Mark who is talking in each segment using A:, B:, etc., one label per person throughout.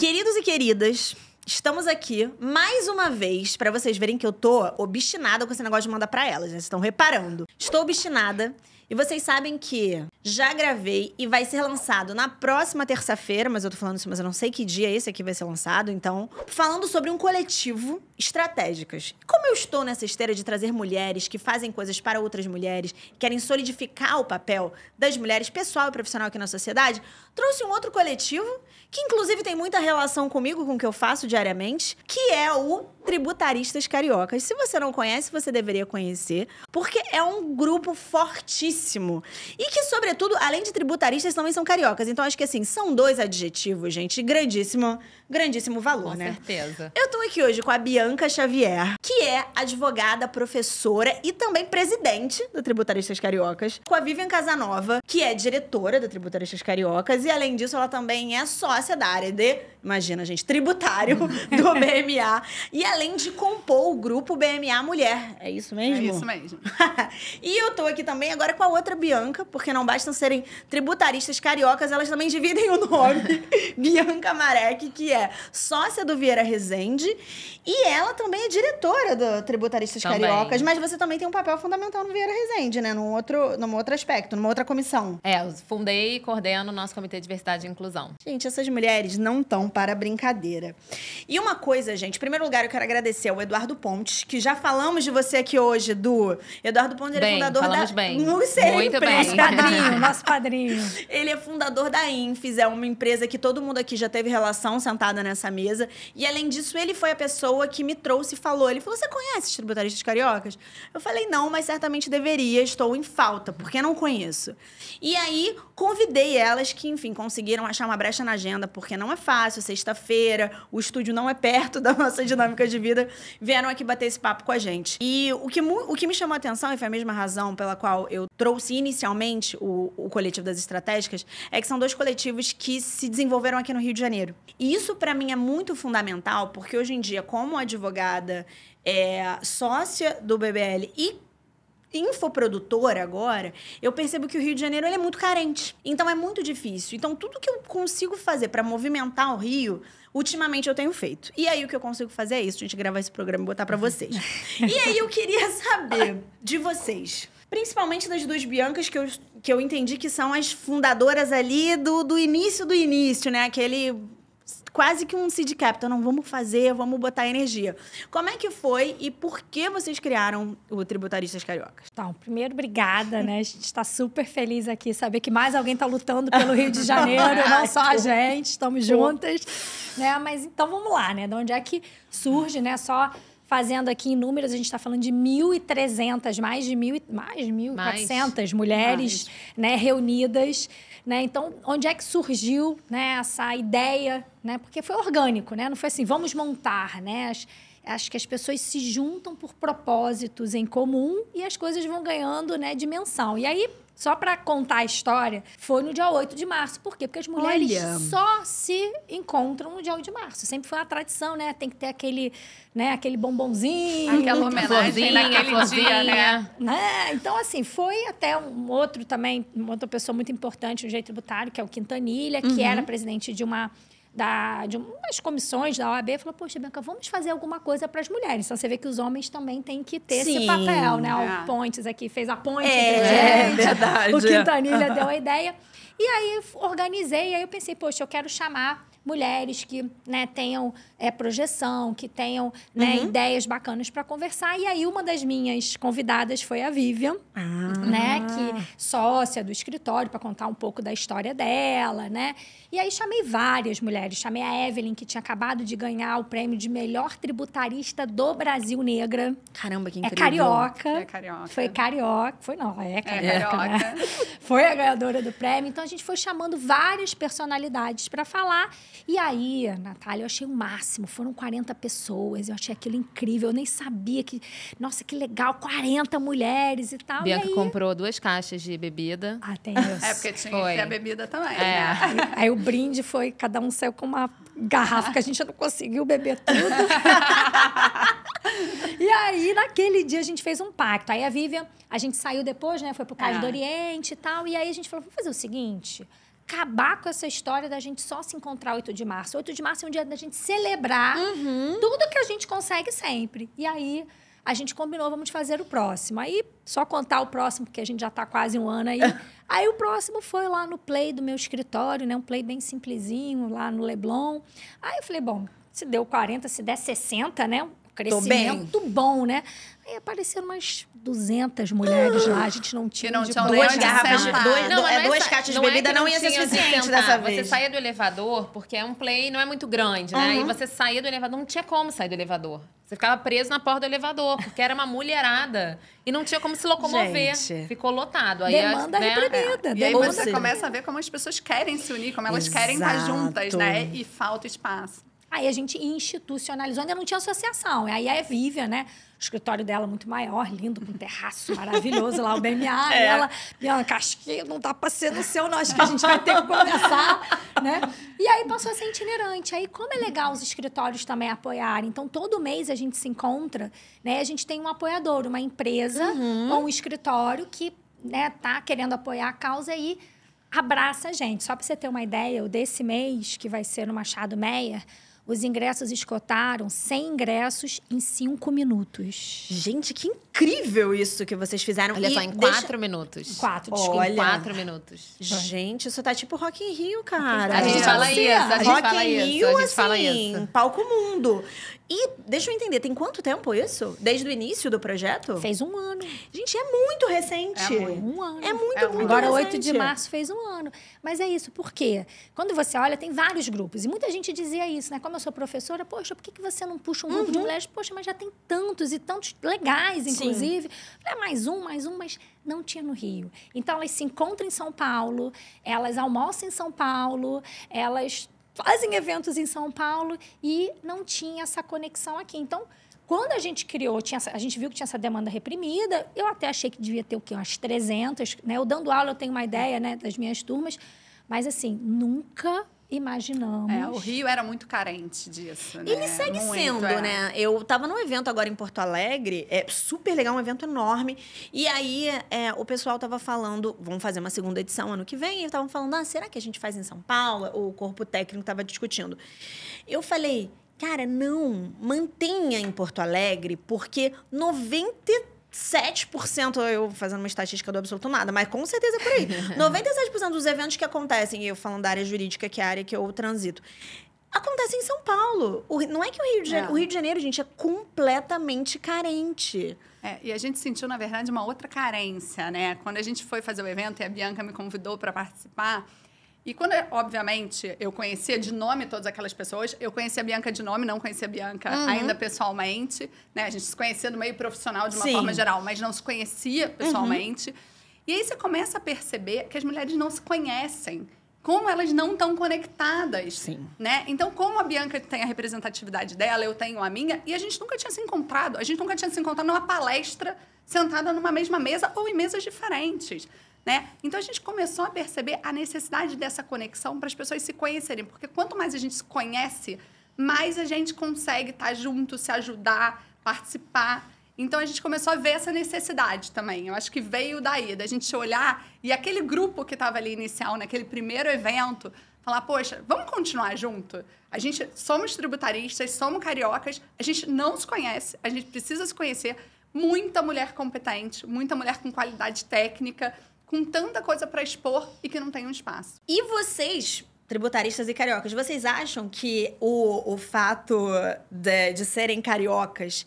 A: Queridos e queridas, estamos aqui mais uma vez pra vocês verem que eu tô obstinada com esse negócio de mandar pra elas, né? Vocês estão reparando. Estou obstinada. E vocês sabem que já gravei e vai ser lançado na próxima terça-feira, mas eu tô falando isso, mas eu não sei que dia esse aqui vai ser lançado, então, falando sobre um coletivo Estratégicas. Como eu estou nessa esteira de trazer mulheres que fazem coisas para outras mulheres, querem solidificar o papel das mulheres, pessoal e profissional aqui na sociedade, trouxe um outro coletivo, que inclusive tem muita relação comigo, com o que eu faço diariamente, que é o Tributaristas Cariocas. Se você não conhece, você deveria conhecer, porque é um grupo fortíssimo. E que, sobretudo, além de tributaristas, também são cariocas. Então, acho que, assim, são dois adjetivos, gente, de grandíssimo valor, né?
B: Com certeza.
A: Eu tô aqui hoje com a Bianca Xavier, que é advogada, professora e também presidente do Tributaristas Cariocas. Com a Vivian Casanova, que é diretora do Tributaristas Cariocas. E, além disso, ela também é sócia da área de, imagina, gente, tributário do BMA. E além de compor o grupo BMA Mulher. É isso mesmo?
C: É isso mesmo.
A: E eu tô aqui também agora com a outra Bianca, porque não bastam serem tributaristas cariocas, elas também dividem o nome. Bianca Marek, que é sócia do Vieira Rezende. E ela também é diretora do Tributaristas Cariocas. Mas você também tem um papel fundamental no Vieira Rezende, né? Num outro aspecto, numa outra comissão.
B: É, eu fundei e coordeno o nosso Comitê de Diversidade e Inclusão.
A: Gente, essas mulheres não estão para brincadeira. E uma coisa, gente, em primeiro lugar, eu quero agradecer ao Eduardo Pontes, que já falamos de você aqui hoje, Eduardo Pontes, ele é fundador
B: falamos
A: da...
B: bem.
A: Muito bem.
D: Nosso padrinho.
A: Ele é fundador da Infis, é uma empresa que todo mundo aqui já teve relação sentada nessa mesa. E, além disso, ele foi a pessoa que me trouxe e falou. Ele falou, você conhece os tributaristas cariocas? Eu falei, não, mas certamente deveria, estou em falta, porque não conheço. E aí, convidei elas que, enfim, conseguiram achar uma brecha na agenda, porque não é fácil, sexta-feira, o estúdio não é perto da nossa dinâmica de vida, vieram aqui bater esse papo com a gente. E o que me chamou a atenção, e foi a mesma razão pela qual eu trouxe inicialmente o coletivo das estratégicas, é que são dois coletivos que se desenvolveram aqui no Rio de Janeiro. E isso, para mim, é muito fundamental, porque hoje em dia, como advogada, sócia do BBL e infoprodutora agora, eu percebo que o Rio de Janeiro ele é muito carente. Então, é muito difícil. Então, tudo que eu consigo fazer para movimentar o Rio, ultimamente eu tenho feito. E aí, o que eu consigo fazer é isso, a gente gravar esse programa e botar para vocês. E aí, eu queria saber de vocês, principalmente das duas Biancas, que eu entendi que são as fundadoras ali do início, né? Aquele... quase que um seed capital, não, vamos fazer, vamos botar energia. Como é que foi e por que vocês criaram o Tributaristas Cariocas?
D: Então, primeiro, obrigada, né? A gente está super feliz aqui, saber que mais alguém está lutando pelo Rio de Janeiro, não só a gente, estamos juntas, né? Mas então vamos lá, né? De onde é que surge, né? Só fazendo aqui em números, a gente está falando de 1.300, mais de 1.400 mulheres, né, reunidas, né? Então, onde é que surgiu, né, essa ideia, né? Porque foi orgânico, né? Não foi assim, vamos montar, né? Acho que as pessoas se juntam por propósitos em comum e as coisas vão ganhando, né, dimensão. E aí, só para contar a história, foi no dia 8 de março. Por quê? Porque as mulheres só se encontram no dia 8 de março. Sempre foi uma tradição, né? Tem que ter aquele, né, aquele bombonzinho.
C: Aquela homenagem naquele dia, né?
D: Então, assim, foi até uma outra pessoa muito importante no direito tributário, que é o Quintanilha, que era presidente de umas comissões da OAB, falou, poxa, Bianca, vamos fazer alguma coisa para as mulheres. Então, você vê que os homens também têm que ter esse papel, né? O Pontes aqui fez a ponte entre gente.
A: Verdade.
D: O Quintanilha deu a ideia. E aí, organizei, e aí eu pensei, poxa, eu quero chamar mulheres que, né, tenham projeção, que tenham, né, ideias bacanas para conversar. E aí, uma das minhas convidadas foi a Vivian, né, que sócia do escritório, para contar um pouco da história dela, né? E aí, chamei várias mulheres. Chamei a Evelyn, que tinha acabado de ganhar o prêmio de melhor tributarista do Brasil negra.
A: Caramba, que incrível.
D: É carioca.
C: É carioca.
D: Foi carioca. Foi não, é carioca,
C: É carioca.
D: né? Foi a ganhadora do prêmio. Então, a gente foi chamando várias personalidades para falar. E aí, Natália, eu achei o máximo. Foram 40 pessoas. Eu achei aquilo incrível. Eu nem sabia que... Nossa, que legal. 40 mulheres e tal.
B: Bianca
D: e aí...
B: comprou 2 caixas de bebida.
D: Ah, tem isso.
C: É, porque tinha que ter a bebida também. Né?
D: Aí o brinde foi... Cada um saiu com uma garrafa que a gente não conseguiu beber tudo. E aí, naquele dia, a gente fez um pacto. Aí a Vivian... A gente saiu depois, né? Foi pro Cais do Oriente e tal. E aí, a gente falou, vamos fazer o seguinte... acabar com essa história da gente só se encontrar 8 de março. 8 de março é um dia da gente celebrar tudo que a gente consegue sempre. E aí, a gente combinou, vamos fazer o próximo. Aí, só contar o próximo, porque a gente já está quase um ano aí. Aí, o próximo foi lá no Play do meu escritório, né? Um Play bem simplesinho, lá no Leblon. Aí, eu falei, bom, se deu 40, se der 60, né? Crescimento bom, né? Aí apareceram umas 200 mulheres lá, a gente não tinha
A: duas garrafas, duas caixas de bebida não ia ser suficiente dessa vez.
B: Você saía do elevador, porque é um Play, não é muito grande, né? E você saía do elevador, não tinha como sair do elevador. Você ficava preso na porta do elevador, porque era uma mulherada. E não tinha como se locomover. Gente. Ficou lotado. Aí,
D: demanda reprimida.
C: E aí você começa a ver como as pessoas querem se unir, como elas querem estar juntas, né? E falta espaço.
D: Aí a gente institucionalizou, ainda não tinha associação. Aí a Vivian, né? O escritório dela muito maior, lindo, com um terraço maravilhoso lá, o BMA. E ela, Bianca, acho que não tá pra ser no seu, não. Acho que a gente vai ter que começar, né? E aí passou a ser itinerante. Aí, como é legal os escritórios também apoiarem. Então, todo mês a gente se encontra, né? A gente tem um apoiador, uma empresa ou um escritório que, né, tá querendo apoiar a causa e abraça a gente. Só pra você ter uma ideia, o desse mês, que vai ser no Machado Meyer, os ingressos esgotaram 100 ingressos em 5 minutos.
A: Gente, que incrível isso que vocês fizeram.
B: Olha só, em 4 minutos.
D: 4, desculpa.
B: Em 4 minutos.
A: Gente, isso tá tipo Rock in Rio, cara.
B: A gente fala isso, a gente
A: Rock
B: fala
A: in
B: isso.
A: Rio,
B: A gente fala isso.
A: Palco mundo. E, deixa eu entender, tem quanto tempo isso? Desde o início do projeto?
D: Fez um ano.
A: Gente, é muito recente.
D: Um ano.
A: É muito
D: Agora,
A: recente.
D: 8 de março fez um ano. Mas é isso, por quê? Quando você olha, tem vários grupos. E muita gente dizia isso, né? Como eu sou professora, poxa, por que você não puxa um grupo de mulheres? Poxa, mas já tem tantos e tantos legais, inclusive. Falei, mais um, mas não tinha no Rio. Então, elas se encontram em São Paulo, elas almoçam em São Paulo, elas fazem eventos em São Paulo e não tinha essa conexão aqui. Então, quando a gente criou, a gente viu que tinha essa demanda reprimida, eu até achei que devia ter o quê? Umas 300, né? Eu dando aula, eu tenho uma ideia, né, das minhas turmas, mas assim, nunca imaginamos.
C: O Rio era muito carente disso, né?
A: Ele segue sendo, né? Eu tava num evento agora em Porto Alegre, super legal, um evento enorme. E aí, o pessoal tava falando, vamos fazer uma segunda edição ano que vem, e estavam falando, será que a gente faz em São Paulo? O corpo técnico tava discutindo. Eu falei, cara, não, mantenha em Porto Alegre, porque 97%, eu fazendo uma estatística do absoluto nada, mas com certeza é por aí. 97% dos eventos que acontecem, e eu falando da área jurídica, que é a área que eu transito, acontecem em São Paulo. Não é que o Rio de Janeiro, gente, é completamente carente.
C: E a gente sentiu, na verdade, uma outra carência, né? Quando a gente foi fazer o evento e a Bianca me convidou para participar, e quando, obviamente, eu conhecia de nome todas aquelas pessoas, eu conhecia a Bianca de nome, não conhecia a Bianca ainda pessoalmente, né? A gente se conhecia do meio profissional de uma forma geral, mas não se conhecia pessoalmente. E aí você começa a perceber que as mulheres não se conhecem, como elas não estão conectadas, né? Então, como a Bianca tem a representatividade dela, eu tenho a minha, e a gente nunca tinha se encontrado. A gente nunca tinha se encontrado numa palestra, sentada numa mesma mesa ou em mesas diferentes. Né? Então, a gente começou a perceber a necessidade dessa conexão para as pessoas se conhecerem. Porque quanto mais a gente se conhece, mais a gente consegue estar junto, se ajudar, participar. Então, a gente começou a ver essa necessidade também. Eu acho que veio daí, da gente olhar e aquele grupo que estava ali inicial, naquele primeiro evento, falar, poxa, vamos continuar junto? A gente somos tributaristas, somos cariocas, a gente não se conhece, a gente precisa se conhecer. Muita mulher competente, muita mulher com qualidade técnica, com tanta coisa para expor e que não tem um espaço.
A: E vocês, tributaristas e cariocas, vocês acham que o fato de serem cariocas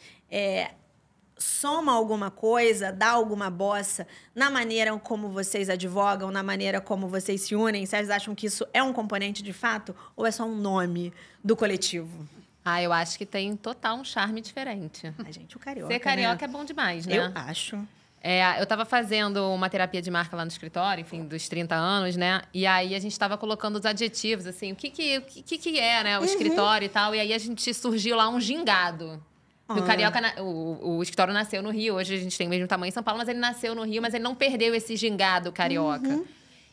A: soma alguma coisa, dá alguma bossa na maneira como vocês advogam, na maneira como vocês se unem? Vocês acham que isso é um componente de fato ou é só um nome do coletivo?
B: Eu acho que tem total um charme diferente.
A: Gente, o carioca,
B: ser carioca,
A: né?
B: é bom demais, né?
A: Eu acho.
B: Eu estava fazendo uma terapia de marca lá no escritório, enfim, dos 30 anos, né? E aí a gente estava colocando os adjetivos, assim, o que é, né? O escritório e tal. E aí a gente surgiu lá um gingado. O carioca, o escritório nasceu no Rio, hoje a gente tem o mesmo tamanho em São Paulo, mas ele nasceu no Rio, mas ele não perdeu esse gingado carioca.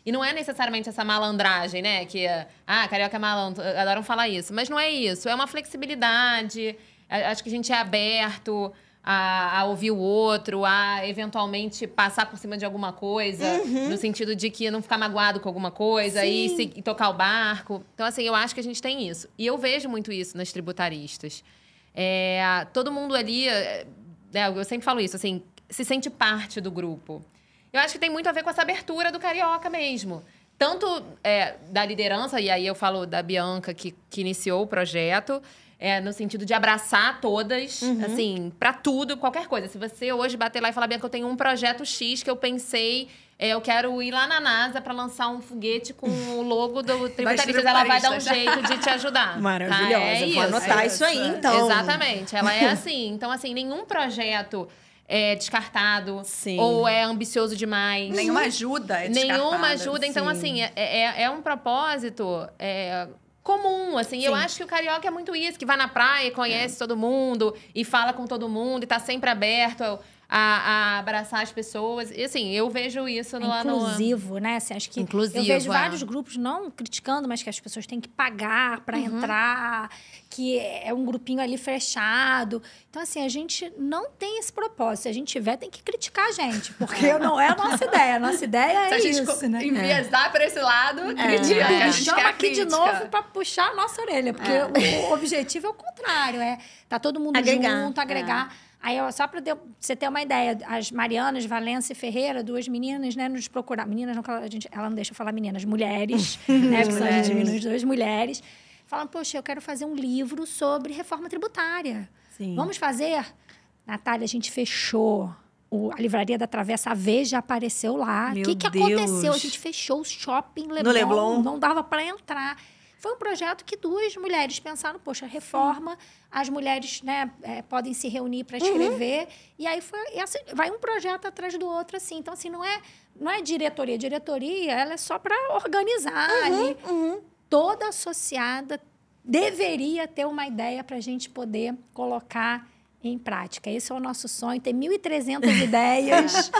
B: E não é necessariamente essa malandragem, né? Que, carioca é malandro, adoram falar isso. Mas não é isso, é uma flexibilidade, acho que a gente é aberto. a ouvir o outro, a eventualmente passar por cima de alguma coisa, no sentido de que não ficar magoado com alguma coisa e tocar o barco. Então, assim, eu acho que a gente tem isso. E eu vejo muito isso nas tributaristas. Todo mundo ali, eu sempre falo isso, assim, se sente parte do grupo. Eu acho que tem muito a ver com essa abertura do carioca mesmo. Tanto da liderança, e aí eu falo da Bianca, que iniciou o projeto, no sentido de abraçar todas, assim, pra tudo, qualquer coisa. Se você hoje bater lá e falar, Bianca, eu tenho um projeto X que eu pensei, eu quero ir lá na NASA pra lançar um foguete com o logo do Tributaristas, ela vai dar um jeito de te ajudar.
A: Maravilhosa, vou anotar isso aí, então.
B: Exatamente, ela é assim. Então, assim, nenhum projeto é descartado ou é ambicioso demais.
C: Nenhuma ajuda é descartada.
B: Nenhuma ajuda. Então, assim, é um propósito comum, assim. Eu acho que o carioca é muito isso, que vai na praia, conhece todo mundo e fala com todo mundo e tá sempre aberto a abraçar as pessoas. E, assim, eu vejo isso lá no...
D: Inclusivo, né? Assim, acho que
B: inclusivo,
D: eu vejo vários grupos, não criticando, mas que as pessoas têm que pagar para entrar, que é um grupinho ali fechado. Então, assim, a gente não tem esse propósito. Se a gente tiver, tem que criticar a gente, porque não é a nossa ideia. A nossa ideia é isso, né?
C: Se a gente enviesar para esse lado, critica.
D: A gente chama aqui de novo para puxar a nossa orelha, porque o objetivo é o contrário, tá todo mundo junto, agregar. Aí, só para você ter uma ideia, as Marianas, Valença e Ferreira, duas meninas, né, nos procuraram. Meninas, não, ela não deixa eu falar meninas, mulheres, né, porque a gente diminui duas mulheres. Falam, poxa, eu quero fazer um livro sobre reforma tributária. Sim. Vamos fazer? Natália, a gente fechou. A Livraria da Travessa, a Veja apareceu lá. O que aconteceu? A gente fechou o shopping Leblon. No Leblon. Não dava para entrar. Foi um projeto que duas mulheres pensaram, poxa, reforma, as mulheres, né, podem se reunir para escrever. E aí vai um projeto atrás do outro, assim. Então, assim, não é diretoria. Diretoria, ela é só para organizar ali. Toda associada deveria ter uma ideia para a gente poder colocar em prática. Esse é o nosso sonho. Tem 1.300 ideias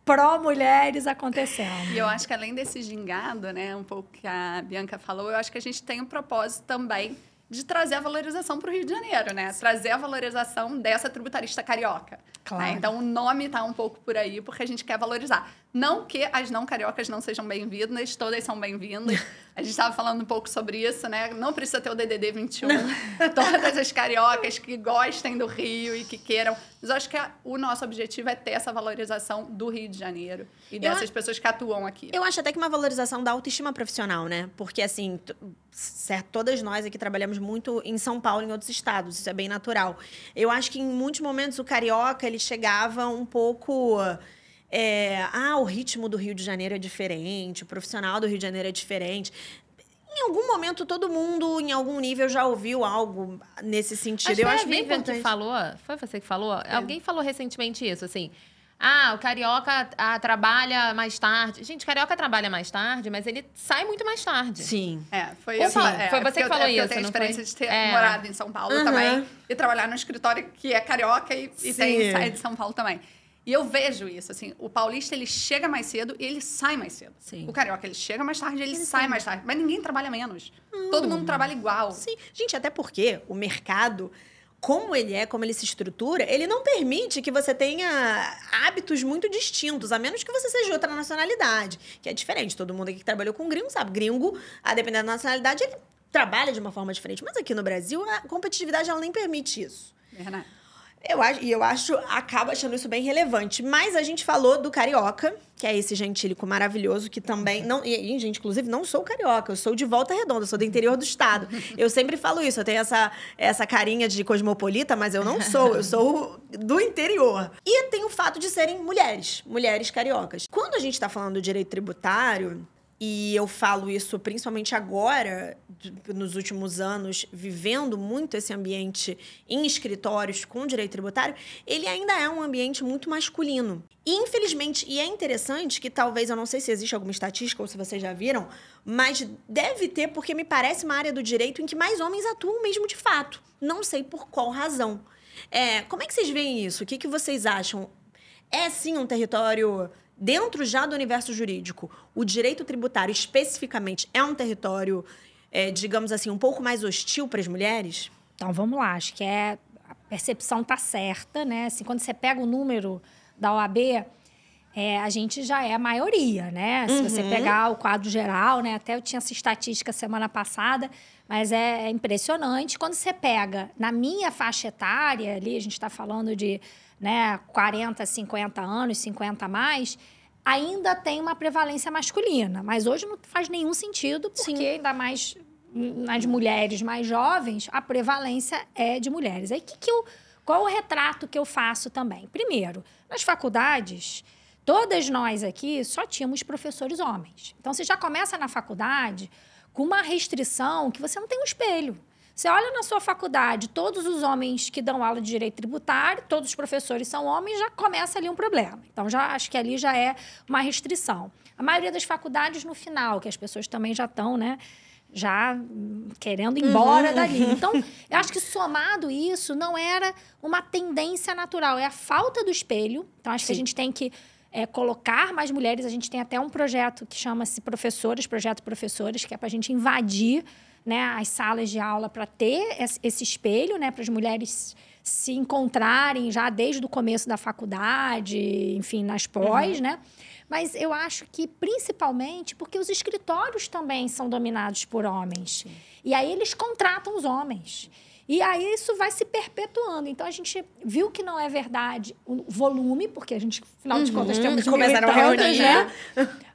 D: pró-mulheres acontecendo.
C: E eu acho que além desse gingado, né, um pouco que a Bianca falou, eu acho que a gente tem um propósito também de trazer a valorização para o Rio de Janeiro, né? Trazer a valorização dessa tributarista carioca. Claro. Né? Então, o nome está um pouco por aí, porque a gente quer valorizar. Não que as não cariocas não sejam bem-vindas, todas são bem-vindas. A gente estava falando um pouco sobre isso, né? Não precisa ter o DDD 21. Todas as cariocas que gostem do Rio e que queiram. Mas eu acho que o nosso objetivo é ter essa valorização do Rio de Janeiro e dessas pessoas que atuam aqui.
A: Eu acho até que uma valorização da autoestima profissional, né? Porque, assim, certo, todas nós aqui trabalhamos muito em São Paulo e em outros estados. Isso é bem natural. Eu acho que, em muitos momentos, o carioca, ele chegava um pouco... o ritmo do Rio de Janeiro é diferente, o profissional do Rio de Janeiro é diferente. Em algum momento, todo mundo, em algum nível, já ouviu algo nesse sentido.
B: Eu acho bem importante. Que falou, foi você que falou? Alguém falou recentemente isso, assim... o carioca trabalha mais tarde. Gente, carioca trabalha mais tarde, mas ele sai muito mais tarde.
A: Sim.
C: Foi
B: você que falou isso,
C: eu tenho a experiência de ter morado em São Paulo também. E trabalhar num escritório que é carioca e sai de São Paulo também. E eu vejo isso, assim, o paulista, ele chega mais cedo e ele sai mais cedo. Sim. O carioca, ele chega mais tarde e ele sai mais tarde. Mas ninguém trabalha menos. Todo mundo trabalha igual.
A: Sim. Gente, até porque o mercado, como ele se estrutura, ele não permite que você tenha hábitos muito distintos, a menos que você seja de outra nacionalidade, que é diferente. Todo mundo aqui que trabalhou com gringo sabe. Gringo, a depender da nacionalidade, ele trabalha de uma forma diferente. Mas aqui no Brasil, a competitividade, ela nem permite isso.
C: Verdade.
A: Eu acabo achando isso bem relevante. Mas a gente falou do carioca, que é esse gentílico maravilhoso, que também... gente, inclusive, não sou carioca, eu sou de Volta Redonda, sou do interior do estado. Eu sempre falo isso, eu tenho essa carinha de cosmopolita, mas eu não sou, eu sou do interior. E tem o fato de serem mulheres cariocas. Quando a gente está falando do direito tributário... E eu falo isso principalmente agora, nos últimos anos, vivendo muito esse ambiente em escritórios com direito tributário, ele ainda é um ambiente muito masculino. E, infelizmente, e é interessante que talvez, eu não sei se existe alguma estatística ou se vocês já viram, mas deve ter, porque me parece uma área do direito em que mais homens atuam mesmo de fato. Não sei por qual razão. Como é que vocês veem isso? O que vocês acham? É, sim, um território... Dentro já do universo jurídico, o direito tributário especificamente é um território, digamos assim, um pouco mais hostil para as mulheres?
D: Então, vamos lá. Acho que percepção tá certa, né? Assim, quando você pega o número da OAB, a gente já é a maioria, né? Se você pegar o quadro geral, né? Até eu tinha essa estatística semana passada, mas é impressionante. Quando você pega na minha faixa etária, ali a gente está falando de 40, 50 anos, 50 a mais, ainda tem uma prevalência masculina. Mas hoje não faz nenhum sentido, porque ainda mais nas mulheres mais jovens, a prevalência é de mulheres. Aí, qual o retrato que eu faço também? Primeiro, nas faculdades, todas nós aqui só tínhamos professores homens. Então, você já começa na faculdade com uma restrição que você não tem um espelho. Você olha na sua faculdade, todos os homens que dão aula de direito tributário, todos os professores são homens, já começa ali um problema. Então, acho que ali já é uma restrição. A maioria das faculdades, no final, que as pessoas também já estão, já querendo ir embora dali. Então, eu acho que somado isso, não era uma tendência natural, é a falta do espelho. Então, acho que a gente tem que colocar mais mulheres. A gente tem até um projeto que chama-se Projeto Professoras, que é para a gente invadir as salas de aula para ter esse espelho, para as mulheres se encontrarem já desde o começo da faculdade, enfim, nas pós, Mas eu acho que, principalmente, porque os escritórios também são dominados por homens. Sim. E aí eles contratam os homens. E aí isso vai se perpetuando. Então, a gente viu que não é verdade o volume, porque a gente, afinal de contas, temos
A: começaram a reunir,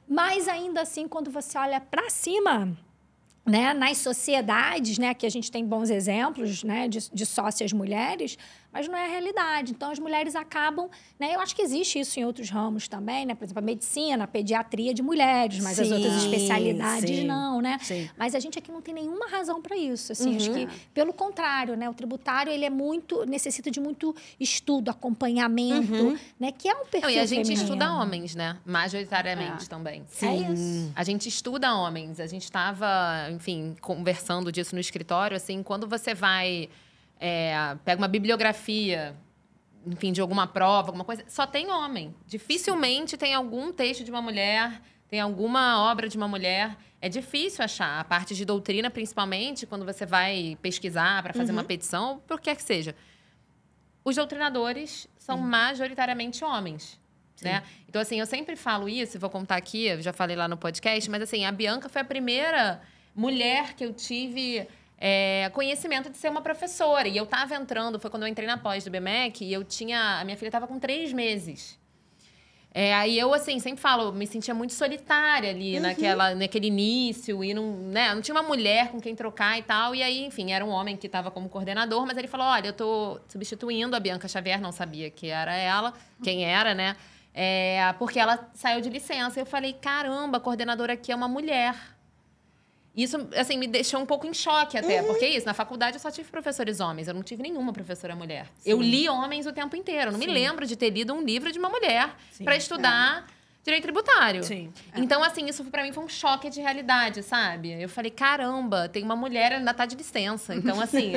D: Mas, ainda assim, quando você olha para cima, nas sociedades, que a gente tem bons exemplos, de sócias mulheres, mas não é a realidade. Então, as mulheres acabam... eu acho que existe isso em outros ramos também, Por exemplo, a medicina, a pediatria de mulheres, mas as outras especialidades não,
A: Sim.
D: Mas a gente aqui não tem nenhuma razão para isso. Assim, acho que, pelo contrário, o tributário ele necessita de muito estudo, acompanhamento, que é um perfil
B: E a gente
D: feminino.
B: estuda homens, majoritariamente também.
D: Sim. É isso.
B: A gente estuda homens. A gente estava, enfim, conversando disso no escritório, assim, quando você vai... pega uma bibliografia, enfim, de alguma prova, alguma coisa, só tem homem. Dificilmente tem algum texto de uma mulher, tem alguma obra de uma mulher. É difícil achar. A parte de doutrina, principalmente, quando você vai pesquisar para fazer uma petição, por que seja. Os doutrinadores são majoritariamente homens. Então, assim, eu sempre falo isso, vou contar aqui, eu já falei lá no podcast, mas, assim, a Bianca foi a primeira mulher que eu tive... conhecimento de ser uma professora. E eu estava entrando, foi quando eu entrei na pós do BMEC, e a minha filha estava com 3 meses. Aí eu, assim, sempre falo, me sentia muito solitária ali naquele início, e não tinha uma mulher com quem trocar e tal. E aí, enfim, era um homem que estava como coordenador, mas ele falou, olha, eu tô substituindo a Bianca Xavier, não sabia que era ela, quem era, porque ela saiu de licença. Eu falei, caramba, a coordenadora aqui é uma mulher. Isso, assim, me deixou um pouco em choque até. Porque na faculdade eu só tive professores homens. Eu não tive nenhuma professora mulher. Sim. Eu li homens o tempo inteiro. Eu não me lembro de ter lido um livro de uma mulher para estudar direito tributário.
A: Sim.
B: Então, assim, isso para mim foi um choque de realidade, sabe? Eu falei, caramba, tem uma mulher, ainda tá de licença. Então, assim,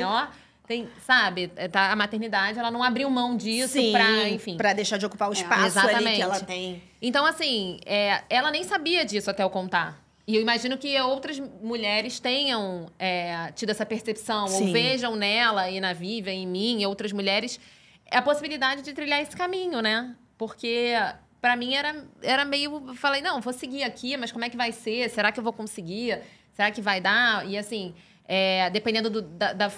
B: tem, sabe? A maternidade, ela não abriu mão disso pra, enfim...
A: Pra deixar de ocupar o espaço ali que ela tem.
B: Então, assim, ela nem sabia disso até eu contar. E eu imagino que outras mulheres tenham tido essa percepção, ou vejam nela e na Vivian, em mim, e outras mulheres, a possibilidade de trilhar esse caminho, Porque, para mim, era meio... Falei, não, vou seguir aqui, mas como é que vai ser? Será que eu vou conseguir? Será que vai dar? E, assim... dependendo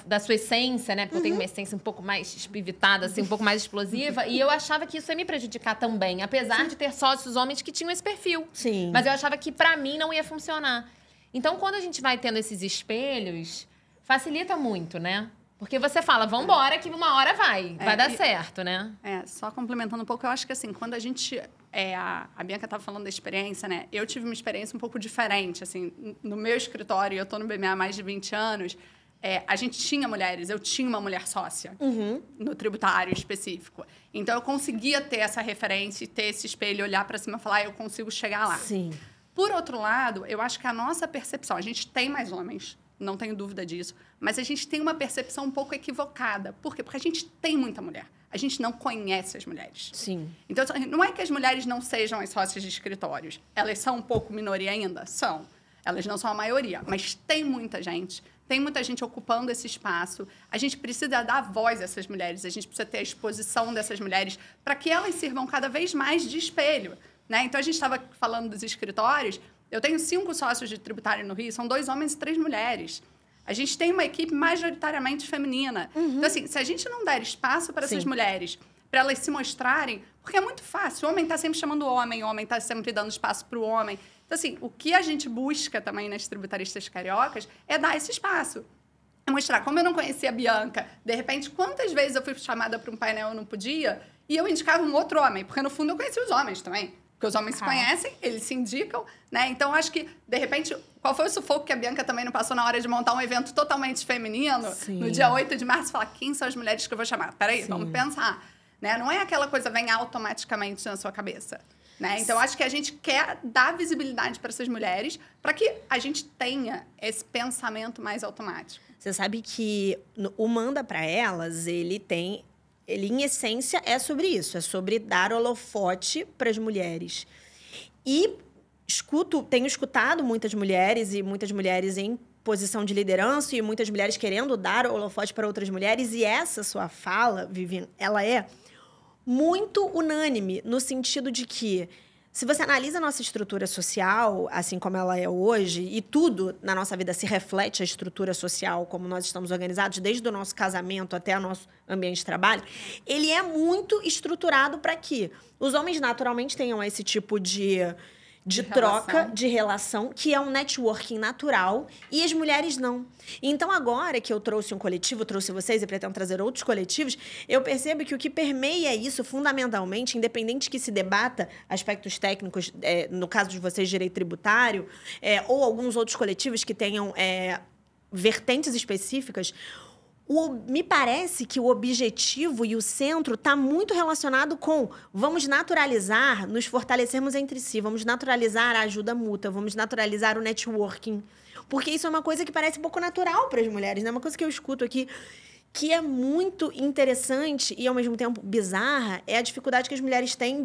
B: da sua essência, Porque eu tenho uma essência um pouco mais espivitada, assim, um pouco mais explosiva. E eu achava que isso ia me prejudicar também. Apesar de ter sócios homens que tinham esse perfil.
A: Sim.
B: Mas eu achava que, pra mim, não ia funcionar. Então, quando a gente vai tendo esses espelhos, facilita muito, Porque você fala, vambora, que uma hora vai dar certo,
C: Só complementando um pouco, eu acho que, assim, quando a gente... a Bianca estava falando da experiência, Eu tive uma experiência um pouco diferente, assim. No meu escritório, eu estou no BMA há mais de 20 anos, a gente tinha mulheres, eu tinha uma mulher sócia no tributário específico. Então, eu conseguia ter essa referência, ter esse espelho, olhar para cima e falar, eu consigo chegar lá.
A: Sim.
C: Por outro lado, eu acho que a nossa percepção... A gente tem mais homens, não tenho dúvida disso, mas a gente tem uma percepção um pouco equivocada. Por quê? Porque a gente tem muita mulher. A gente não conhece as mulheres.
A: Sim.
C: Então, não é que as mulheres não sejam as sócias de escritórios. Elas são um pouco minoria ainda? São. Elas não são a maioria, mas tem muita gente. Tem muita gente ocupando esse espaço. A gente precisa dar voz a essas mulheres. A gente precisa ter a exposição dessas mulheres para que elas sirvam cada vez mais de espelho, né? Então, a gente estava falando dos escritórios. Eu tenho 5 sócios de tributário no Rio. São 2 homens e 3 mulheres. A gente tem uma equipe majoritariamente feminina. Então, assim, se a gente não der espaço para essas mulheres, para elas se mostrarem... Porque é muito fácil. O homem está sempre chamando o homem está sempre dando espaço para o homem. Então, assim, o que a gente busca também nas tributaristas cariocas é dar esse espaço. É mostrar, como eu não conhecia a Bianca, de repente, quantas vezes eu fui chamada para um painel e eu não podia, e eu indicava um outro homem, porque no fundo eu conhecia os homens também. Porque os homens se conhecem, eles se indicam, né? Então, acho que, de repente, qual foi o sufoco que a Bianca também não passou na hora de montar um evento totalmente feminino?
A: Sim.
C: No dia 8 de março, falar, quem são as mulheres que eu vou chamar? Peraí, vamos pensar. Né? Não é aquela coisa que vem automaticamente na sua cabeça. Né? Então, acho que a gente quer dar visibilidade para essas mulheres para que a gente tenha esse pensamento mais automático.
A: Você sabe que o Manda para Elas, ele, em essência, é sobre isso. É sobre dar holofote para as mulheres. E tenho escutado muitas mulheres em posição de liderança e muitas mulheres querendo dar holofote para outras mulheres. E essa sua fala, Viviane, ela é muito unânime, no sentido de que, se você analisa a nossa estrutura social, assim como ela é hoje, e tudo na nossa vida se reflete a estrutura social, como nós estamos organizados, desde o nosso casamento até o nosso ambiente de trabalho, ele é muito estruturado para que os homens naturalmente tenham esse tipo de troca, de relação, que é um networking natural, e as mulheres não. Então, agora que eu trouxe um coletivo, trouxe vocês e pretendo trazer outros coletivos, eu percebo que o que permeia isso, fundamentalmente, independente que se debata aspectos técnicos, no caso de vocês, direito tributário, ou alguns outros coletivos que tenham vertentes específicas, me parece que o objetivo e o centro está muito relacionado com vamos naturalizar, nos fortalecermos entre si, vamos naturalizar a ajuda mútua, vamos naturalizar o networking. Porque isso é uma coisa que parece pouco natural para as mulheres, né? Uma coisa que eu escuto aqui que é muito interessante e, ao mesmo tempo, bizarra, é a dificuldade que as mulheres têm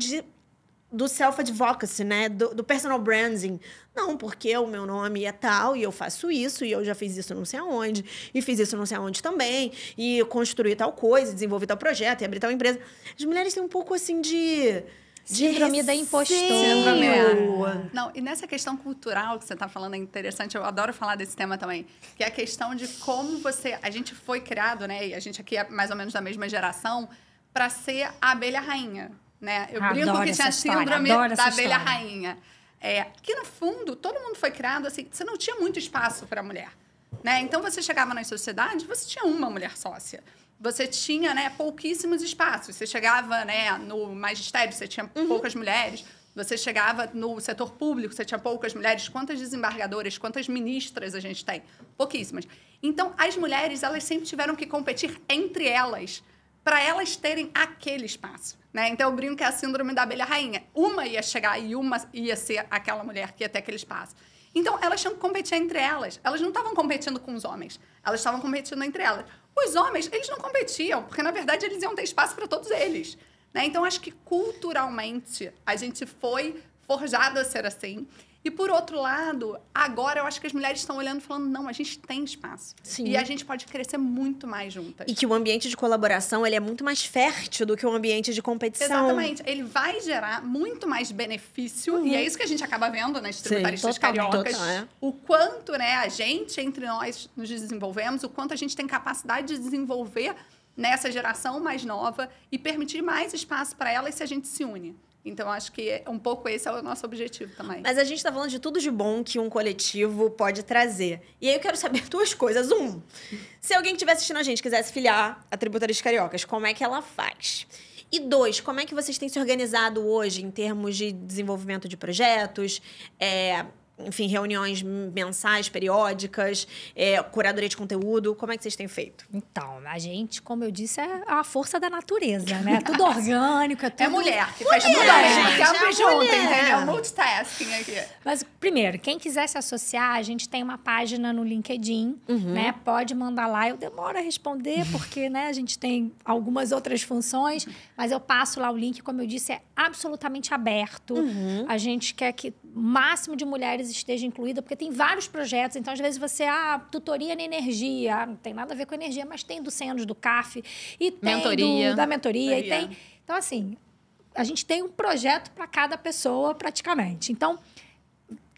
A: do self-advocacy, né? Do personal branding. Não, porque o meu nome é tal e eu faço isso e eu já fiz isso não sei aonde e fiz isso não sei aonde também e eu construí tal coisa, desenvolvi tal projeto e abri tal empresa. As mulheres têm um pouco, assim, de
D: síndrome da impostora.
C: Não, e nessa questão cultural que você está falando é interessante, eu adoro falar desse tema também, que é a questão de como a gente foi criado, né? E a gente aqui é mais ou menos da mesma geração, para ser a abelha rainha. Né? Eu brinco que tinha a síndrome da abelha rainha. Que, no fundo, todo mundo foi criado assim, você não tinha muito espaço para a mulher. Né? Então, você chegava na sociedade, você tinha uma mulher sócia. Você tinha, né, pouquíssimos espaços. Você chegava, né, no magistério, você tinha poucas mulheres. Você chegava no setor público, você tinha poucas mulheres. Quantas desembargadoras, quantas ministras a gente tem? Pouquíssimas. Então, as mulheres, elas sempre tiveram que competir entre elas para elas terem aquele espaço. Né? Então, eu brinco que é a síndrome da abelha rainha. Uma ia chegar e uma ia ser aquela mulher que ia ter aquele espaço. Então, elas tinham que competir entre elas. Elas não estavam competindo com os homens. Elas estavam competindo entre elas. Os homens, eles não competiam, porque, na verdade, eles iam ter espaço para todos eles. Né? Então, acho que, culturalmente, a gente foi forjado a ser assim. E, por outro lado, agora eu acho que as mulheres estão olhando e falando, não, a gente tem espaço.
A: Sim.
C: E a gente pode crescer muito mais juntas.
A: E que o ambiente de colaboração, ele é muito mais fértil do que o ambiente de competição.
C: Exatamente. Ele vai gerar muito mais benefício. E é isso que a gente acaba vendo nas tributaristas cariocas. O quanto, né, a gente, entre nós, nos desenvolvemos, o quanto a gente tem capacidade de desenvolver nessa geração mais nova e permitir mais espaço para elas se a gente se une. Então, acho que um pouco esse é o nosso objetivo também.
A: Mas a gente está falando de tudo de bom que um coletivo pode trazer. E aí eu quero saber 2 coisas. 1, se alguém que estiver assistindo a gente quisesse filiar a Tributaristas Cariocas, como é que ela faz? E 2, como é que vocês têm se organizado hoje em termos de desenvolvimento de projetos, enfim, reuniões mensais, periódicas, curadoria de conteúdo? Como é que vocês têm feito?
D: Então, a gente, como eu disse, é a força da natureza, né? Tudo orgânico, é tudo...
C: É mulher que faz tudo ao mesmo tempo junto, entendeu? Multitasking aqui.
D: Mas, primeiro, quem quiser se associar, a gente tem uma página no LinkedIn, né? Pode mandar lá. Eu demoro a responder, porque, né, a gente tem algumas outras funções, mas eu passo lá o link, como eu disse, é absolutamente aberto. A gente quer que o máximo de mulheres vezes esteja incluída, porque tem vários projetos. Então, às vezes, você... tutoria na energia. Não tem nada a ver com energia, mas tem do 100 anos do CAF. E tem da mentoria. E tem... Então, assim, a gente tem um projeto para cada pessoa, praticamente. Então...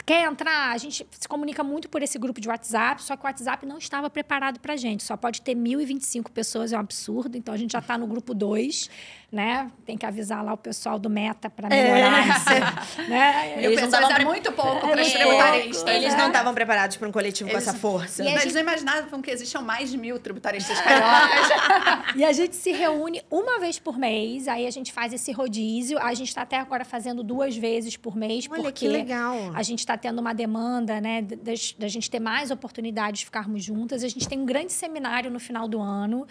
D: Quer entrar? A gente se comunica muito por esse grupo de WhatsApp, só que o WhatsApp não estava preparado para a gente. Só pode ter 1.025 pessoas, é um absurdo. Então, a gente já está no grupo 2, né? Tem que avisar lá o pessoal do Meta para melhorar isso. Né?
C: E o pessoal é muito pouco para os tributaristas.
A: Eles não estavam preparados para um coletivo com essa força.
C: Eles não imaginavam que existiam mais de 1.000 tributaristas cariocas.
D: E a gente se reúne uma vez por mês, aí a gente faz esse rodízio. A gente está até agora fazendo 2 vezes por mês, porque
A: que legal.
D: A gente está tendo uma demanda, né, da gente ter mais oportunidades de ficarmos juntas. A gente tem um grande seminário no final do ano,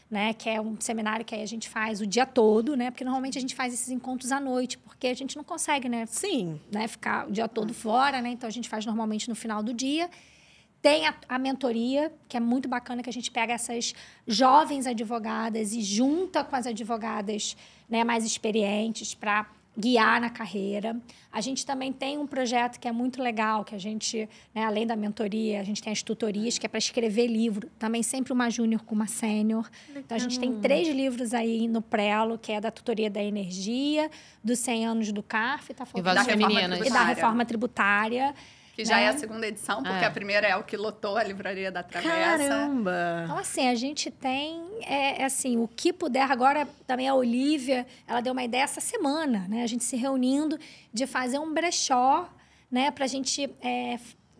D: né, que é um seminário que aí a gente faz o dia todo, né, porque normalmente a gente faz esses encontros à noite, porque a gente não consegue, né,
A: Sim.
D: né, ficar o dia todo fora, né, então a gente faz normalmente no final do dia. Tem a mentoria, que é muito bacana, que a gente pega essas jovens advogadas e junta com as advogadas, né, mais experientes para guiar na carreira. A gente também tem um projeto que é muito legal, que a gente, né, além da mentoria, a gente tem as tutorias, que é para escrever livro. Também sempre uma júnior com uma sênior. Então, a gente tem 3 livros aí no Prelo, que é da tutoria da energia, dos 100 anos do CARF, tá falando,
B: e Vozes Femininas.
D: E da reforma tributária.
C: Que já é a segunda edição, porque a primeira é o que lotou a Livraria da Travessa.
A: Caramba!
D: Então, assim, a gente tem, assim, o que puder. Agora, também a Olivia, ela deu uma ideia essa semana, né? A gente se reunindo de fazer um brechó, né? Pra gente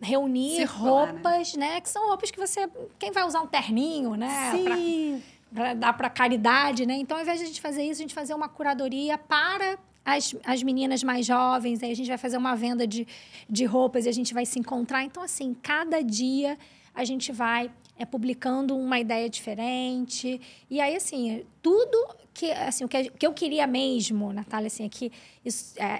D: reunir
C: circular,
D: roupas, né? Que são roupas que você... Quem vai usar um terninho, né?
A: Sim.
D: Pra dar pra caridade, né? Então, ao invés de a gente fazer isso, a gente fazer uma curadoria para... As meninas mais jovens, aí a gente vai fazer uma venda de roupas e a gente vai se encontrar. Então, assim, cada dia a gente vai publicando uma ideia diferente. E aí, assim, tudo que, assim, o que eu queria mesmo, Natália, assim, é que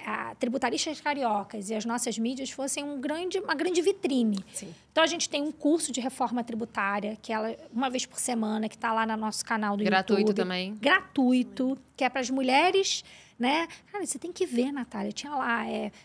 D: a Tributaristas Cariocas e as nossas mídias fossem uma grande vitrine.
A: Sim.
D: Então, a gente tem um curso de reforma tributária, que ela, uma vez por semana, que está lá no nosso canal do YouTube.
B: Gratuito também.
D: Gratuito, que é para as mulheres... Né? Cara, você tem que ver, Natália, tinha lá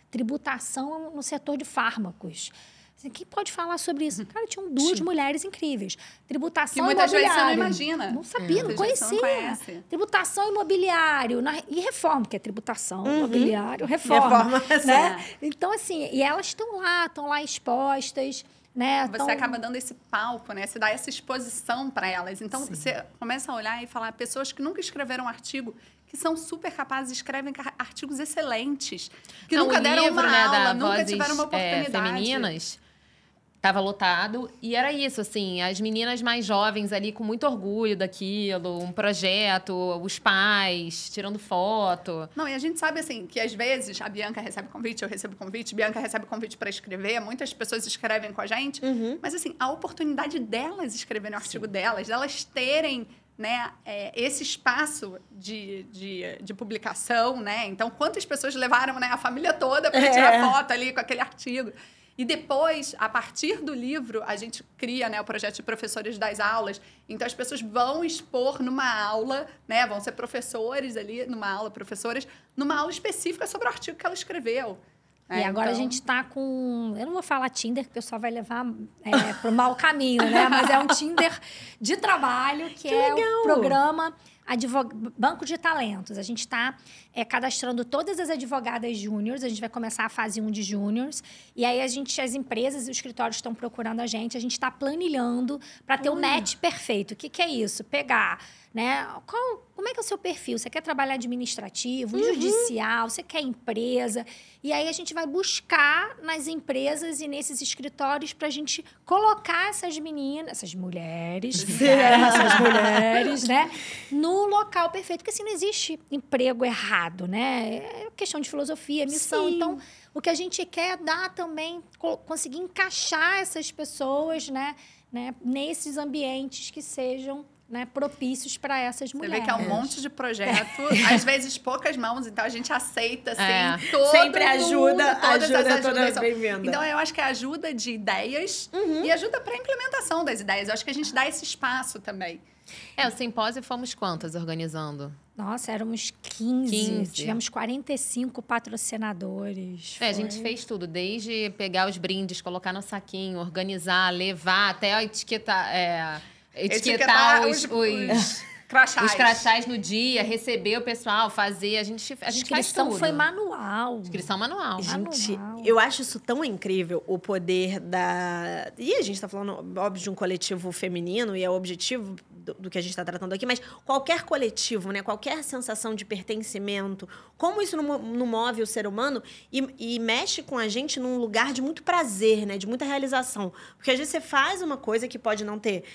D: tributação no setor de fármacos. Assim, quem pode falar sobre isso? Cara, tinham 2 mulheres incríveis. Tributação imobiliária.
C: Que muitas vezes você não imagina.
D: Não sabia, não conhecia. Tributação imobiliário e reforma, que é tributação, imobiliário, reforma. Né? Então, assim, e elas estão lá expostas. Né?
C: Você acaba dando esse palco, né? Você dá essa exposição para elas. Então, você começa a olhar e falar, pessoas que nunca escreveram artigo, que são super capazes, escrevem artigos excelentes, que nunca deram uma aula, nunca tiveram uma oportunidade.
B: Femininas, estava lotado, e era isso, assim, as meninas mais jovens ali com muito orgulho daquilo, um projeto, os pais tirando foto.
C: Não, e a gente sabe, assim, que às vezes a Bianca recebe convite, eu recebo convite, Bianca recebe convite para escrever, muitas pessoas escrevem com a gente, mas, assim, a oportunidade delas escreverem o artigo delas terem... Né, esse espaço de publicação, né? Então, quantas pessoas levaram, né, a família toda para tirar foto ali com aquele artigo? E depois, a partir do livro, a gente cria, né, o projeto de professores das aulas. Então, as pessoas vão expor numa aula, né? Vão ser professores ali, numa aula específica sobre o artigo que ela escreveu.
D: E agora a gente está com... Eu não vou falar Tinder, que o pessoal vai levar para o mau caminho, né? Mas é um Tinder de trabalho, que é o programa Banco de Talentos. A gente está cadastrando todas as advogadas júniores. A gente vai começar a fase 1 de júniores. E aí, as empresas e os escritórios estão procurando a gente. A gente está planilhando para ter o match perfeito. O que é isso? Pegar... Né? Como é que é o seu perfil? Você quer trabalhar administrativo, judicial? Você quer empresa? E aí a gente vai buscar nas empresas e nesses escritórios para a gente colocar essas mulheres, né? No local perfeito. Porque assim, não existe emprego errado, né? É questão de filosofia, missão.
A: Sim.
D: Então, o que a gente quer é dar também, conseguir encaixar essas pessoas, né, nesses ambientes que sejam... Né, propícios para essas mulheres.
C: Você vê que é um monte de projeto, às vezes poucas mãos, então a gente aceita, assim, todo
A: sempre
C: mundo,
A: ajuda toda bem-vinda.
C: Então, eu acho que é ajuda de ideias e ajuda para a implementação das ideias. Eu acho que a gente dá esse espaço também.
B: O simpósio fomos quantas organizando?
D: Nossa, éramos 15.
B: 15.
D: Tivemos 45 patrocinadores.
B: A gente fez tudo, desde pegar os brindes, colocar no saquinho, organizar, levar, até etiquetar os crachás no dia, receber o pessoal, fazer. A gente faz tudo.
D: A inscrição foi manual.
B: Inscrição manual.
A: Gente, eu acho isso tão incrível, o poder da... E a gente tá falando, óbvio, de um coletivo feminino, e é o objetivo do que a gente está tratando aqui, mas qualquer coletivo, né? Qualquer sensação de pertencimento, como isso não move o ser humano e mexe com a gente num lugar de muito prazer, né? De muita realização. Porque às vezes você faz uma coisa que pode não ter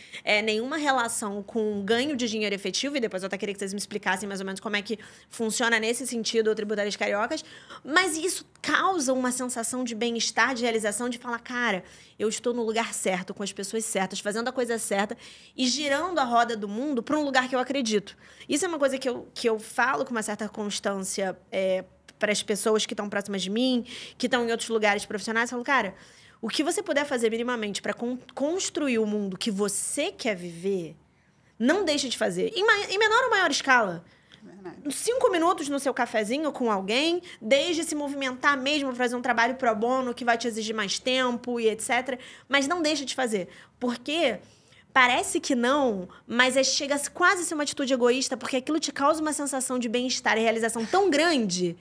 A: nenhuma relação com ganho de dinheiro efetivo, e depois eu até queria que vocês me explicassem mais ou menos como é que funciona nesse sentido o Tributários Cariocas, mas isso causa uma sensação de bem-estar, de realização, de falar, cara, eu estou no lugar certo, com as pessoas certas, fazendo a coisa certa e girando a roda do mundo para um lugar que eu acredito. Isso é uma coisa que eu falo com uma certa constância para as pessoas que estão próximas de mim, que estão em outros lugares profissionais. Eu falo, cara, o que você puder fazer minimamente para construir o mundo que você quer viver, não deixe de fazer. Em menor ou maior escala. 5 minutos no seu cafezinho com alguém, desde se movimentar mesmo para fazer um trabalho pro bono que vai te exigir mais tempo e etc. Mas não deixa de fazer. Porque parece que não, mas chega quase a ser uma atitude egoísta, porque aquilo te causa uma sensação de bem-estar e realização tão grande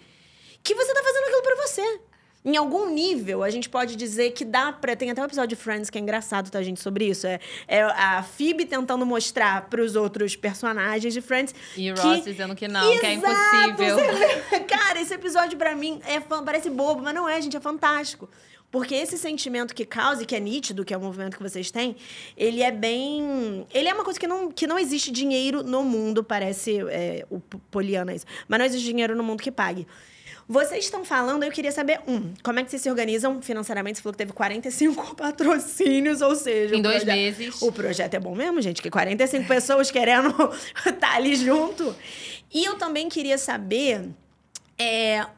A: que você tá fazendo aquilo para você. Em algum nível, a gente pode dizer que dá pra... Tem até um episódio de Friends que é engraçado, tá, gente, sobre isso. É a Phoebe tentando mostrar pros outros personagens de Friends
B: e o Ross dizendo que não, que é impossível.
A: Cara, esse episódio pra mim parece bobo, mas não é, gente, é fantástico. Porque esse sentimento que causa, e que é nítido, que é o movimento que vocês têm, ele é bem... Ele é uma coisa que não existe dinheiro no mundo, parece o Poliana isso. Mas não existe dinheiro no mundo que pague. Vocês estão falando, eu queria saber, como é que vocês se organizam financeiramente? Você falou que teve 45 patrocínios, ou seja...
B: Em 2 meses.
A: O projeto é bom mesmo, gente, que 45 pessoas querendo estar ali junto. E eu também queria saber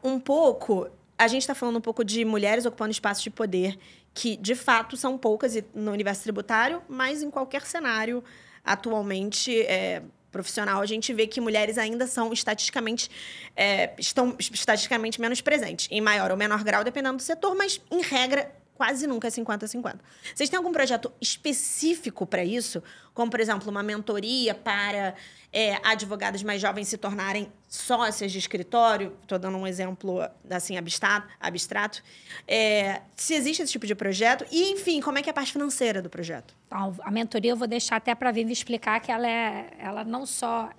A: um pouco... A gente está falando um pouco de mulheres ocupando espaços de poder, que, de fato, são poucas no universo tributário, mas em qualquer cenário, atualmente... profissional, a gente vê que mulheres ainda estão estatisticamente menos presentes, em maior ou menor grau, dependendo do setor, mas, em regra, quase nunca é 50-50. Vocês têm algum projeto específico para isso? Como, por exemplo, uma mentoria para advogadas mais jovens se tornarem sócias de escritório? Estou dando um exemplo, assim, abstrato. Se existe esse tipo de projeto. E, enfim, como é que é a parte financeira do projeto?
D: Então, a mentoria eu vou deixar até para a Vivi explicar que ela não só...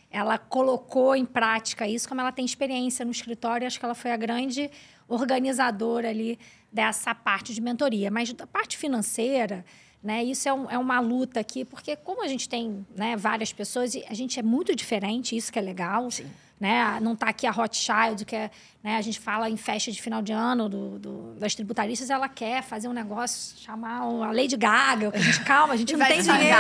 D: Ela colocou em prática isso, como ela tem experiência no escritório. Acho que ela foi a grande organizadora ali dessa parte de mentoria. Mas da parte financeira, né, isso é uma luta aqui, porque como a gente tem, né, várias pessoas, e a gente é muito diferente, isso que é legal. Sim. Né? Não está aqui a Rothschild, que né, a gente fala em festa de final de ano das tributaristas, ela quer fazer um negócio, chamar a Lady Gaga, que a gente, calma, a gente não tem dinheiro.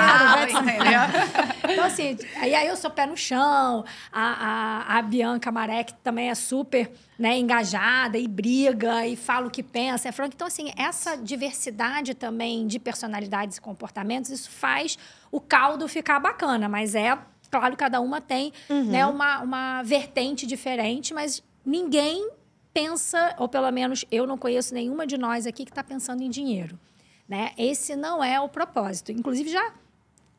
D: Então, assim, aí eu sou pé no chão, a Bianca Marek também é super, né, engajada e briga e fala o que pensa, é franca. Então, assim, essa diversidade também de personalidades e comportamentos, isso faz o caldo ficar bacana, mas claro, cada uma tem né, uma vertente diferente, mas ninguém pensa, ou pelo menos eu não conheço nenhuma de nós aqui que está pensando em dinheiro. Né? Esse não é o propósito. Inclusive, já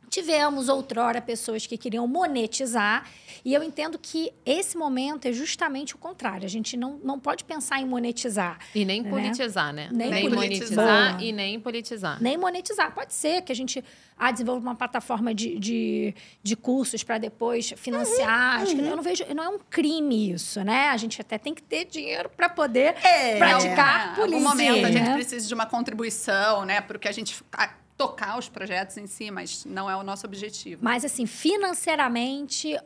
D: tivemos outrora pessoas que queriam monetizar, e eu entendo que esse momento é justamente o contrário. A gente não pode pensar em monetizar.
B: E nem politizar, né?
D: Nem
B: monetizar e nem politizar.
D: Nem monetizar. Pode ser que a gente desenvolva uma plataforma de cursos para depois financiar. Acho que eu não vejo... Não é um crime isso, né? A gente até tem que ter dinheiro para poder praticar polícia.
C: Em algum momento a gente precisa de uma contribuição, né? Porque a gente... tocar os projetos em si, mas não é o nosso objetivo.
D: Mas, assim, financeiramente,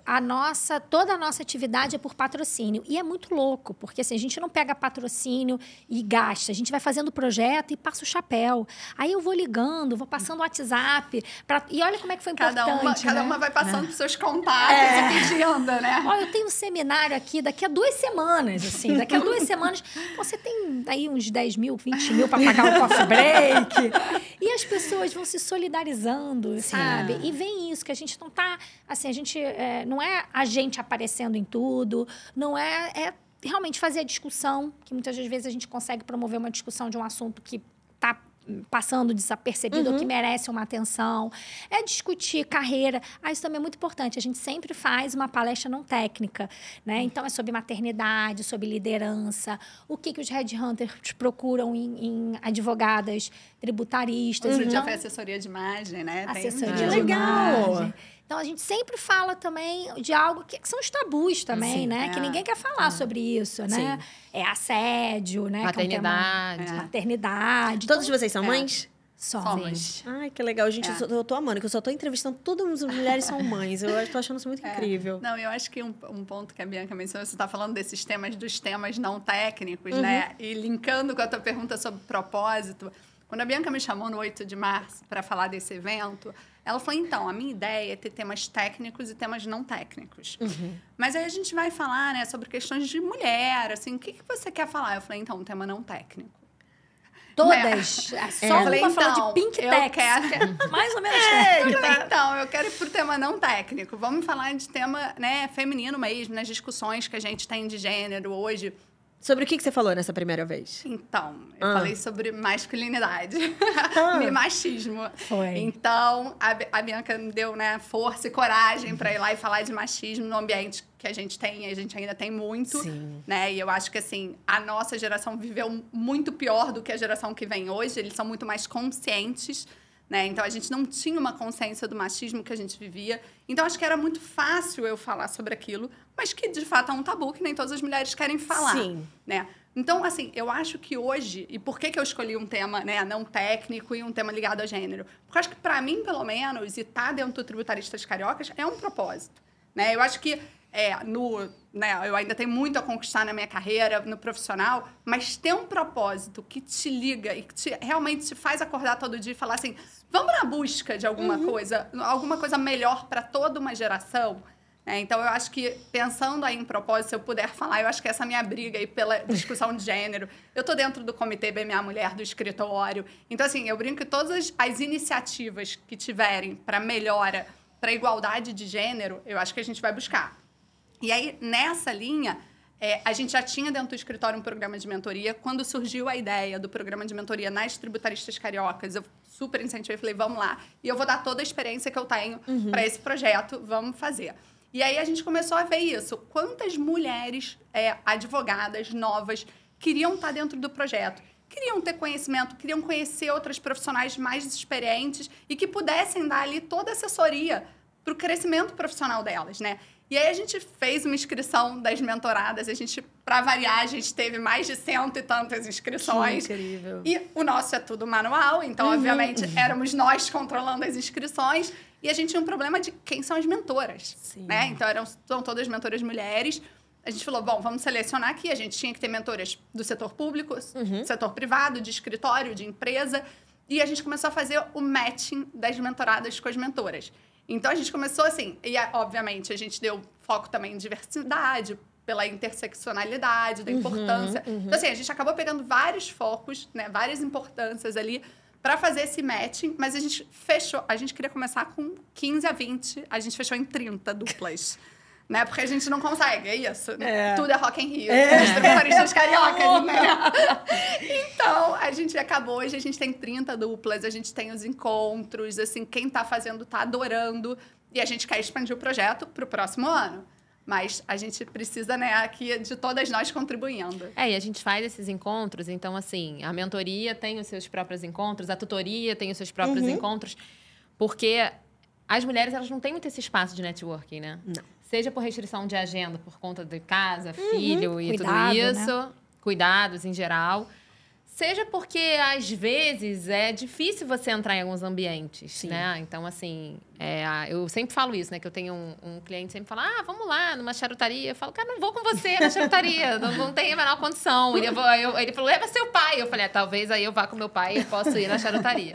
D: toda a nossa atividade é por patrocínio. E é muito louco, porque assim, a gente não pega patrocínio e gasta. A gente vai fazendo o projeto e passa o chapéu. Aí eu vou ligando, vou passando o WhatsApp. E olha como é que foi importante.
C: Cada uma vai passando os seus contatos e pedindo, né?
D: Olha, eu tenho um seminário aqui daqui a 2 semanas, assim. Daqui a 2 semanas, você tem aí uns 10 mil, 20 mil para pagar o coffee break. E as pessoas pessoas vão se solidarizando, sabe? E vem isso, que a gente não tá... Assim, a gente... não é a gente aparecendo em tudo, não é realmente fazer a discussão, que muitas das vezes a gente consegue promover uma discussão de um assunto que tá passando desapercebido ou que merece uma atenção. É discutir carreira. Isso também é muito importante. A gente sempre faz uma palestra não técnica, né? Então, é sobre maternidade, sobre liderança, o que os headhunters procuram em advogadas tributaristas.
C: Outro dia
D: Então,
C: foi assessoria de imagem, né?
D: assessoria
A: Que
D: de
A: legal!
D: imagem. Então, a gente sempre fala também de algo que são os tabus também,
A: Sim,
D: né? Que ninguém quer falar sobre isso, né? É assédio, né?
B: Maternidade.
D: Que é um tema... Maternidade.
A: Todos vocês são mães?
C: Somos.
A: Ai, que legal. Gente, eu tô amando, que eu só tô entrevistando todas as mulheres que são mães. Eu tô achando isso muito incrível.
C: Não, eu acho que um ponto que a Bianca mencionou, você está falando desses temas, dos temas não técnicos, né? E linkando com a tua pergunta sobre propósito, quando a Bianca me chamou no 8 de março para falar desse evento, ela falou, então, a minha ideia é ter temas técnicos e temas não técnicos. Mas aí a gente vai falar, né, sobre questões de mulher, assim, o que você quer falar? Eu falei, então, um tema não técnico.
D: Todas. Só
C: Eu falei,
D: uma falou
C: então,
D: de Pink
C: eu
D: Tex.
C: quero-
D: que é mais ou menos
C: Eu
D: técnico.
C: falei, então, eu quero ir pro tema não técnico. Vamos falar de tema, né, feminino mesmo, nas discussões que a gente tem de gênero hoje.
A: Sobre o que você falou nessa primeira vez?
C: Então, eu falei sobre masculinidade e machismo.
D: Foi.
C: Então, a Bianca me deu, né, força e coragem para ir lá e falar de machismo no ambiente que a gente tem, e a gente ainda tem muito.
A: Sim.
C: Né? E eu acho que, assim, a nossa geração viveu muito pior do que a geração que vem hoje. Eles são muito mais conscientes, né? Então, a gente não tinha uma consciência do machismo que a gente vivia. Então, acho que era muito fácil eu falar sobre aquilo, mas que, de fato, é um tabu que nem todas as mulheres querem falar.
A: Sim.
C: Né? Então, assim, eu acho que hoje... E por que eu escolhi um tema, né, não técnico e um tema ligado a gênero? Porque eu acho que, para mim, pelo menos, e tá dentro do Tributaristas Cariocas, é um propósito. Né? Eu acho que eu ainda tenho muito a conquistar na minha carreira, no profissional, mas ter um propósito que te liga e que realmente te faz acordar todo dia e falar assim, vamos na busca de alguma coisa melhor para toda uma geração. Então, eu acho que, pensando aí em propósito, se eu puder falar, eu acho que essa é a minha briga aí pela discussão de gênero. Eu tô dentro do Comitê BMA Mulher do escritório. Então, assim, eu brinco que todas as iniciativas que tiverem para melhora, para igualdade de gênero, eu acho que a gente vai buscar. E aí, nessa linha, a gente já tinha dentro do escritório um programa de mentoria. Quando surgiu a ideia do programa de mentoria nas Tributaristas Cariocas, eu super incentivei, falei, vamos lá. E eu vou dar toda a experiência que eu tenho para esse projeto, vamos fazer. E aí, a gente começou a ver isso. Quantas mulheres advogadas novas queriam estar dentro do projeto? Queriam ter conhecimento, queriam conhecer outras profissionais mais experientes e que pudessem dar ali toda a assessoria para o crescimento profissional delas, né? E aí a gente fez uma inscrição das mentoradas, para variar, a gente teve mais de 100 e tantas inscrições.
A: Que incrível.
C: E o nosso é tudo manual, então, obviamente, éramos nós controlando as inscrições. E a gente tinha um problema de quem são as mentoras, né? Então, são todas mentoras mulheres. A gente falou, bom, vamos selecionar aqui. A gente tinha que ter mentoras do setor público, setor privado, de escritório, de empresa. E a gente começou a fazer o matching das mentoradas com as mentoras. Então, a gente começou assim... E, obviamente, a gente deu foco também em diversidade, pela interseccionalidade, da importância. Então, assim, a gente acabou pegando vários focos, né? Várias importâncias ali para fazer esse matching. Mas a gente fechou... A gente queria começar com 15 a 20. A gente fechou em 30 duplas. Né? Porque a gente não consegue, é isso. Tudo é Rock in Rio. Os tributaristas cariocas, né? Então, a gente acabou. Hoje a gente tem 30 duplas, a gente tem os encontros. Assim, quem tá fazendo tá adorando. E a gente quer expandir o projeto pro próximo ano. Mas a gente precisa, né, aqui de todas nós contribuindo.
B: E a gente faz esses encontros. Então, assim, a mentoria tem os seus próprios encontros, a tutoria tem os seus próprios encontros. Porque as mulheres, elas não têm muito esse espaço de networking, né?
A: Não.
B: Seja por restrição de agenda, por conta de casa, filho e
D: Cuidado,
B: tudo isso.
D: né?
B: Cuidados em geral. Seja porque, às vezes, é difícil você entrar em alguns ambientes, né? Então, assim, eu sempre falo isso, né? Que eu tenho um cliente que sempre fala, vamos lá, numa charutaria. Eu falo, cara, não vou com você na charutaria. não tem a menor condição. Ele falou, leva seu pai. Eu falei, talvez aí eu vá com meu pai e posso ir na charutaria.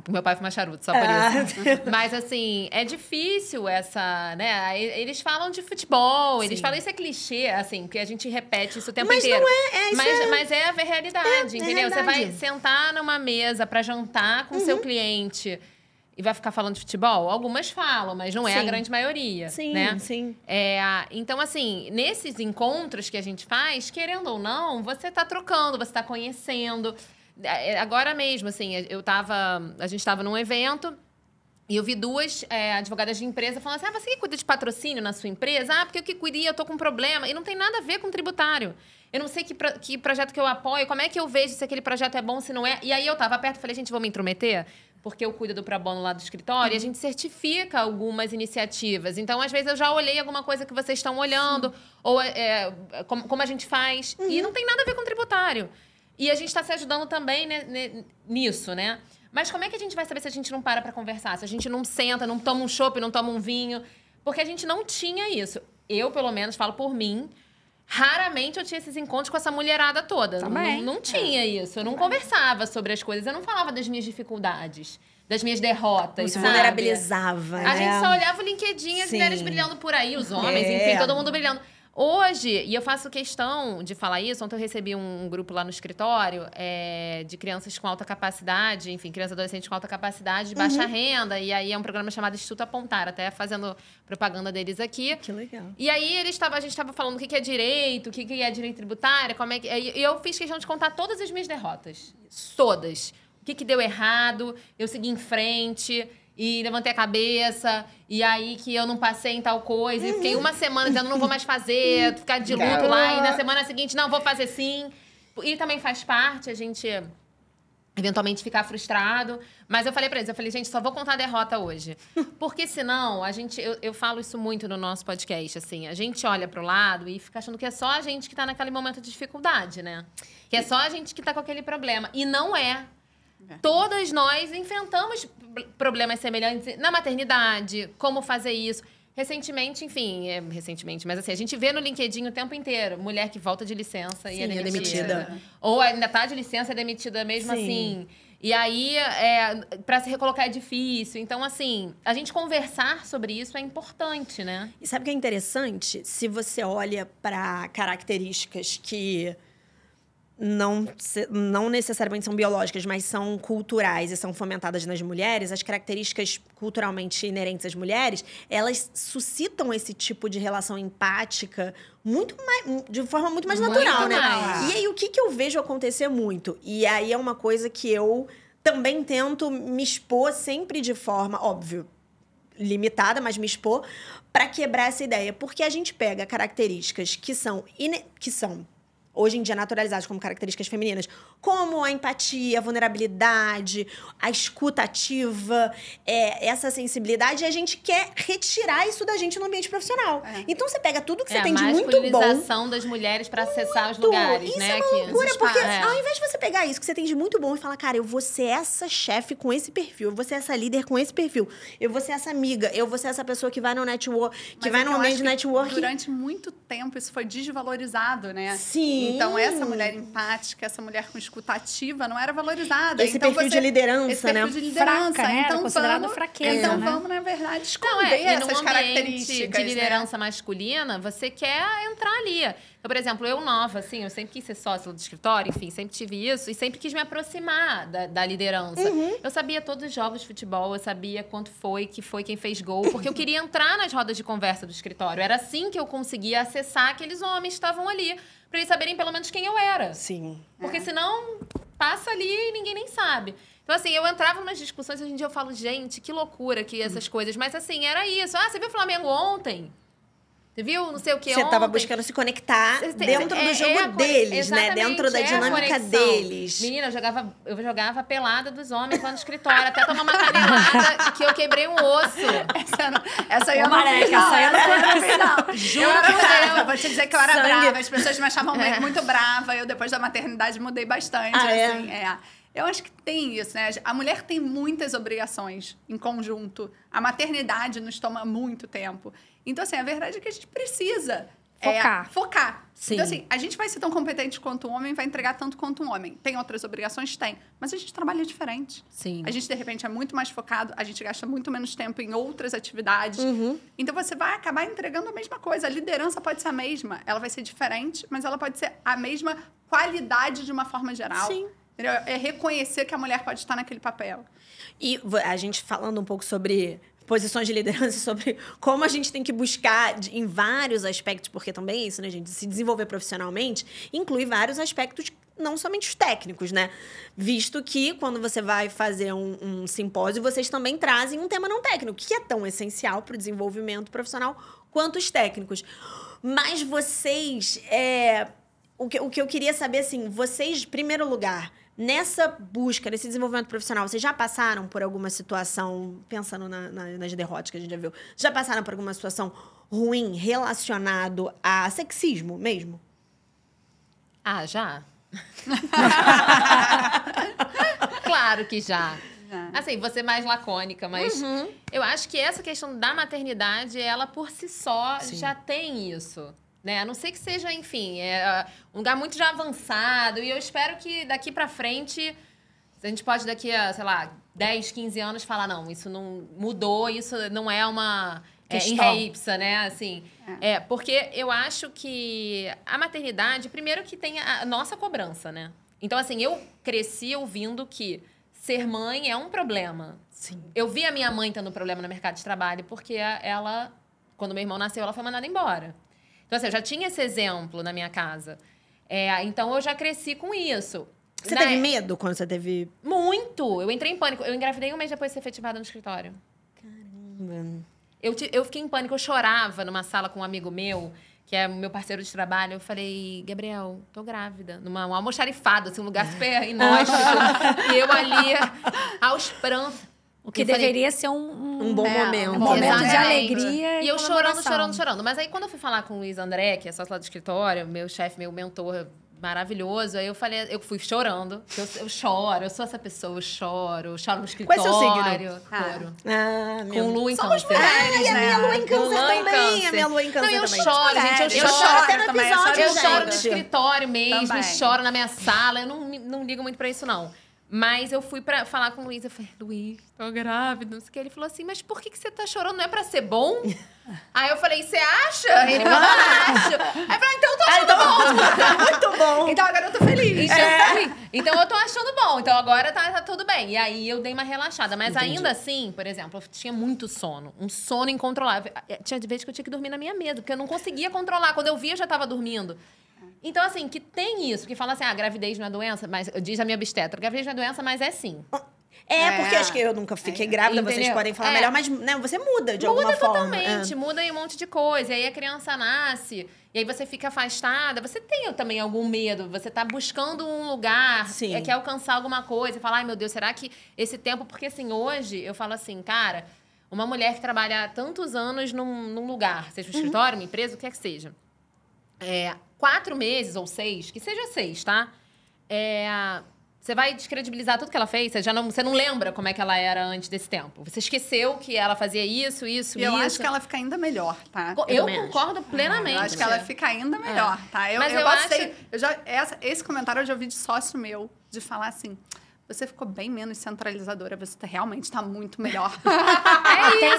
B: Meu pai fuma charuto, só por isso. Mas, assim, é difícil essa, né? Eles falam de futebol, eles falam, isso é clichê, assim, porque a gente repete isso o tempo inteiro.
A: Mas não é,
B: mas é a é realidade, entendeu? Você vai sentar numa mesa pra jantar com seu cliente e vai ficar falando de futebol? Algumas falam, mas não é a grande maioria, né?
E: Sim.
B: Então, assim, nesses encontros que a gente faz, querendo ou não, você tá trocando, você tá conhecendo. Agora mesmo, assim, a gente tava num evento e eu vi duas advogadas de empresa falando assim, você que cuida de patrocínio na sua empresa? Porque eu que cuido e eu tô com problema. E não tem nada a ver com tributário. Eu não sei que projeto que eu apoio, como é que eu vejo se aquele projeto é bom, se não é. E aí eu tava perto e falei, gente, vou me intrometer? Porque eu cuido do Pro Bono lá do escritório, e a gente certifica algumas iniciativas. Então, às vezes, eu já olhei alguma coisa que vocês estão olhando, ou como a gente faz. E não tem nada a ver com tributário. E a gente está se ajudando também nisso, né? Mas como é que a gente vai saber se a gente não para conversar? Se a gente não senta, não toma um chopp, não toma um vinho? Porque a gente não tinha isso. Eu, pelo menos, falo por mim, raramente eu tinha esses encontros com essa mulherada toda. Não tinha isso. Eu não conversava sobre as coisas. Eu não falava das minhas dificuldades, das minhas derrotas,
E: se vulnerabilizava, né?
B: A gente só olhava o LinkedIn, as mulheres brilhando por aí, os homens, enfim, todo mundo brilhando. Hoje, e eu faço questão de falar isso, ontem eu recebi um grupo lá no escritório de crianças com alta capacidade, enfim, crianças e adolescentes com alta capacidade, de baixa renda, e aí é um programa chamado Instituto Apontar, até fazendo propaganda deles aqui. Que legal. E aí a gente estava falando o que é direito, o que é direito tributário, como é que... E eu fiz questão de contar todas as minhas derrotas. Todas. O que deu errado, eu segui em frente... E levantei a cabeça, e aí que eu não passei em tal coisa. E fiquei uma semana dizendo, não vou mais fazer, ficar de luto lá. E na semana seguinte, não, vou fazer sim. E também faz parte a gente, eventualmente, ficar frustrado. Mas eu falei pra eles, gente, só vou contar a derrota hoje. Porque senão, eu falo isso muito no nosso podcast, assim. A gente olha pro lado e fica achando que é só a gente que tá naquele momento de dificuldade, né? Que é só a gente que tá com aquele problema. E não é. Todas nós enfrentamos problemas semelhantes na maternidade, como fazer isso. Recentemente, mas assim, a gente vê no LinkedIn o tempo inteiro mulher que volta de licença e é demitida. Ou ainda tá de licença e é demitida mesmo assim. E aí, para se recolocar é difícil. Então, assim, a gente conversar sobre isso é importante, né?
E: E sabe o que é interessante? Se você olha para características que não necessariamente são biológicas, mas são culturais e são fomentadas nas mulheres, as características culturalmente inerentes às mulheres, elas suscitam esse tipo de relação empática de forma muito mais natural, né? E aí, o que eu vejo acontecer muito? E aí é uma coisa que eu também tento me expor sempre de forma, óbvio, limitada, mas me expor, para quebrar essa ideia. Porque a gente pega características que são hoje em dia naturalizadas como características femininas, como a empatia, a vulnerabilidade, a escuta ativa, essa sensibilidade, e a gente quer retirar isso da gente no ambiente profissional. Então, você pega tudo que você tem de muito bom...
B: a masculinização das mulheres para acessar os lugares,
E: isso
B: né?
E: Isso é uma loucura, porque ao invés de você pegar isso que você tem de muito bom e falar, cara, eu vou ser essa chefe com esse perfil, eu vou ser essa líder com esse perfil, eu vou ser essa amiga, eu vou ser essa pessoa que vai no network, que vai no ambiente de network.
C: Durante muito tempo, isso foi desvalorizado, né?
E: Sim.
C: Então, essa mulher empática, essa mulher com escutativa não era valorizada.
E: Esse perfil de liderança,
C: esse perfil
E: né?
C: de liderança.
D: Fraca, né?
C: Então,
D: considerado fraqueza,
C: então
D: né?
C: vamos, na verdade, esconder essas características.
B: De liderança masculina, você quer entrar ali. Então, por exemplo, eu nova, assim, eu sempre quis ser sócia do escritório, enfim, sempre tive isso e sempre quis me aproximar da liderança. Eu sabia todos os jogos de futebol, eu sabia quanto foi quem fez gol, porque eu queria entrar nas rodas de conversa do escritório. Era assim que eu conseguia acessar aqueles homens que estavam ali, para eles saberem pelo menos quem eu era.
E: Sim.
B: Porque senão passa ali e ninguém nem sabe. Então, assim, eu entrava nas discussões, hoje em dia eu falo, gente, que loucura que essas coisas. Mas, assim, era isso. Você viu o Flamengo ontem? Você viu não sei o que ontem?
E: Você estava buscando se conectar dentro do jogo deles, né? Dentro da dinâmica deles.
B: Menina, eu jogava pelada dos homens lá no escritório, até tomar uma canelada que eu quebrei um osso.
C: Essa aí eu não fiz, não.
B: Juro por Deus.
C: Vou te dizer que eu era brava. As pessoas me achavam muito brava. Eu, depois da maternidade, mudei bastante. Eu acho que tem isso, né? A mulher tem muitas obrigações em conjunto. A maternidade nos toma muito tempo. Então, assim, a verdade é que a gente precisa
D: focar.
E: Sim.
C: Então, assim, a gente vai ser tão competente quanto um homem, vai entregar tanto quanto um homem. Tem outras obrigações? Tem. Mas a gente trabalha diferente.
E: Sim.
C: A gente, de repente, é muito mais focado, a gente gasta muito menos tempo em outras atividades. Então, você vai acabar entregando a mesma coisa. A liderança pode ser a mesma, ela vai ser diferente, mas ela pode ser a mesma qualidade de uma forma geral.
E: Sim.
C: Entendeu? É reconhecer que a mulher pode estar naquele papel.
E: E a gente falando um pouco sobre posições de liderança, sobre como a gente tem que buscar em vários aspectos, porque também é isso, né, gente? Se desenvolver profissionalmente inclui vários aspectos, não somente os técnicos, né? Visto que quando você vai fazer um simpósio, vocês também trazem um tema não técnico, que é tão essencial para o desenvolvimento profissional quanto os técnicos. Mas vocês... O que eu queria saber, assim, vocês, em primeiro lugar, nessa busca, nesse desenvolvimento profissional, vocês já passaram por alguma situação, pensando nas derrotas que a gente já viu, já passaram por alguma situação ruim relacionado a sexismo mesmo?
B: Ah, já? Claro que já. Assim, vou ser mais lacônica, mas eu acho que essa questão da maternidade, ela por si só já tem isso. Né? A não ser que seja, enfim, um lugar muito já avançado. E eu espero que daqui pra frente, a gente pode daqui a, sei lá, 10, 15 anos falar, não, isso não mudou, isso não é uma in re ipsa, né? Assim, porque eu acho que a maternidade, primeiro que tem a nossa cobrança, né? Então, assim, eu cresci ouvindo que ser mãe é um problema.
E: Sim.
B: Eu vi a minha mãe tendo problema no mercado de trabalho porque ela, quando meu irmão nasceu, ela foi mandada embora. Então, assim, eu já tinha esse exemplo na minha casa. Então, eu já cresci com isso.
E: Você teve medo quando você teve...
B: Muito! Eu entrei em pânico. Eu engravidei um mês depois de ser efetivada no escritório.
E: Caramba.
B: Eu fiquei em pânico. Eu chorava numa sala com um amigo meu, que é meu parceiro de trabalho. Eu falei, Gabriel, tô grávida. Numa almoxarifada, assim, um lugar super inóspito. E eu ali, aos prantos.
D: O que deveria ser um
E: bom momento.
D: Um momento de
B: Exatamente.
D: alegria
B: e eu
D: comemoração.
B: chorando. Mas aí, quando eu fui falar com o Luiz André, que é sócio lá do escritório, meu chefe, meu mentor maravilhoso, aí eu fui chorando. Eu choro, eu sou essa pessoa, eu choro no escritório.
E: Qual é seu signo?
B: Touro.
E: Meu...
B: Com lua em
C: Somos
B: câncer.
C: mulheres,
E: E a minha lua em câncer
B: Lua em
E: também.
B: câncer.
E: A minha lua em câncer
B: Não, eu
E: também.
B: choro, gente.
C: Eu
B: Eu
C: choro
B: choro
E: até no
C: também,
E: episódio,
B: Eu choro no
E: gente.
B: escritório mesmo,
C: Também.
B: choro na minha sala. Eu não ligo muito pra isso, não. Mas eu fui pra falar com o Luiz. Eu falei, Luiz, tô grávida, não sei o que. Ele falou assim, mas por que você tá chorando? Não é pra ser bom? Aí eu falei, você acha? Ele falou, acho. Aí eu falei, então eu tô achando bom.
E: Muito bom.
C: Então, agora eu tô feliz.
B: Então eu tô achando bom. Então agora tá tudo bem. E aí eu dei uma relaxada. Mas ainda assim, por exemplo, eu tinha muito sono. Um sono incontrolável. Tinha vezes que eu tinha que dormir na minha mesa, porque eu não conseguia controlar. Quando eu via, eu já tava dormindo. Então, assim, que tem isso, que fala assim, gravidez não é doença, mas diz a minha obstetra, gravidez não é doença, mas é sim.
E: Porque acho que eu nunca fiquei grávida, vocês
B: Entendeu?
E: podem falar melhor, mas né, você muda de alguma forma.
B: Muda totalmente, muda aí um monte de coisa. E aí a criança nasce, e aí você fica afastada. Você tem também algum medo, você tá buscando um lugar, quer alcançar alguma coisa, falar, ai meu Deus, será que esse tempo... Porque assim, hoje eu falo assim, cara, uma mulher que trabalha há tantos anos num lugar, seja um escritório, uma empresa, o que quer que seja. 4 meses ou 6, que seja 6, tá? Você vai descredibilizar tudo que ela fez? Você não lembra como é que ela era antes desse tempo. Você esqueceu que ela fazia isso.
C: E eu acho que ela fica ainda melhor, tá?
B: Eu concordo plenamente.
C: Eu acho que ela fica ainda melhor, tá?
B: Mas
C: eu gostei. Esse comentário eu já ouvi de sócio meu, de falar assim... Você ficou bem menos centralizadora, você realmente tá muito melhor.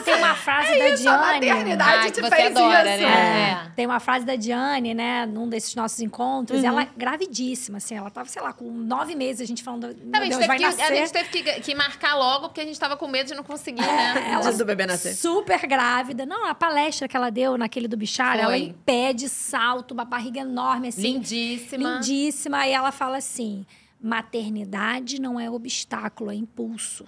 D: Tem uma frase da
C: isso, a
D: Diane.
C: maternidade
B: que
C: te
B: você
C: fez
B: adora,
C: isso.
B: né?
D: Tem uma frase da Diane, né, num desses nossos encontros. Ela gravidíssima, assim, ela tava, sei lá, com 9 meses, a gente falando, meu Deus, vai nascer.
B: A gente teve que marcar logo, porque a gente tava com medo de não conseguir, né?
E: Antes do bebê nascer.
D: Super grávida. Não, a palestra que ela deu naquele do Bichara,
B: Foi.
D: ela em pé de salto, uma barriga enorme, assim.
B: Lindíssima.
D: Lindíssima. E ela fala assim... Maternidade não é obstáculo, é impulso.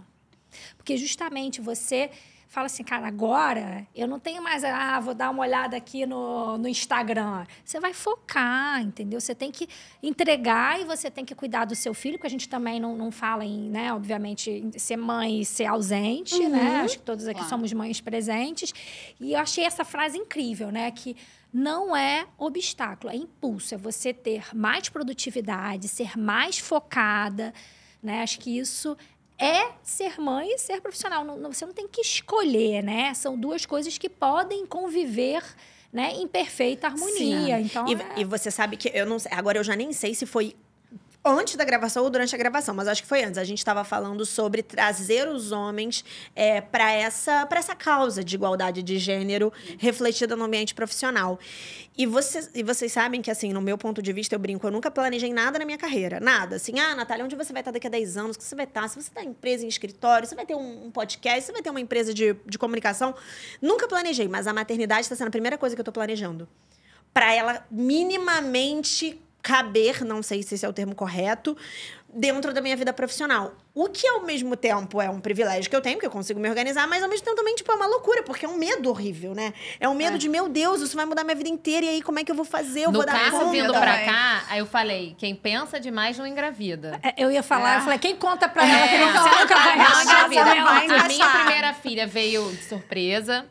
D: Porque justamente você fala assim, cara, agora eu não tenho mais, vou dar uma olhada aqui no Instagram. Você vai focar, entendeu? Você tem que entregar e você tem que cuidar do seu filho, porque a gente também não fala em, né, obviamente, em ser mãe e ser ausente, né? Acho que todos aqui somos mães presentes. E eu achei essa frase incrível, né? Que não é obstáculo, é impulso. É você ter mais produtividade, ser mais focada, né? Acho que isso é ser mãe e ser profissional. Você não tem que escolher, né? São duas coisas que podem conviver, né, em perfeita harmonia. Então,
E: E você sabe que eu não sei, agora eu já nem sei se foi antes da gravação ou durante a gravação, mas acho que foi antes. A gente estava falando sobre trazer os homens para essa causa de igualdade de gênero refletida no ambiente profissional. E vocês sabem que, assim, no meu ponto de vista, eu brinco, eu nunca planejei nada na minha carreira. Nada. Assim, Natália, onde você vai estar daqui a 10 anos? O que você vai estar? Se você está em empresa, em escritório, você vai ter um podcast, você vai ter uma empresa de comunicação. Nunca planejei, mas a maternidade está sendo a primeira coisa que eu estou planejando. Para ela minimamente caber, não sei se esse é o termo correto, dentro da minha vida profissional. O que, ao mesmo tempo, é um privilégio que eu tenho, porque eu consigo me organizar, mas, ao mesmo tempo, também, tipo, é uma loucura, porque é um medo horrível, né? É um medo de, meu Deus, isso vai mudar minha vida inteira, e aí, como é que eu vou fazer? Eu vou dar conta.
B: No caso, vindo pra cá, aí eu falei, quem pensa demais não engravida.
D: Eu ia falar, eu falei, quem conta pra ela que nunca vai
B: engravida. A minha primeira filha veio de surpresa.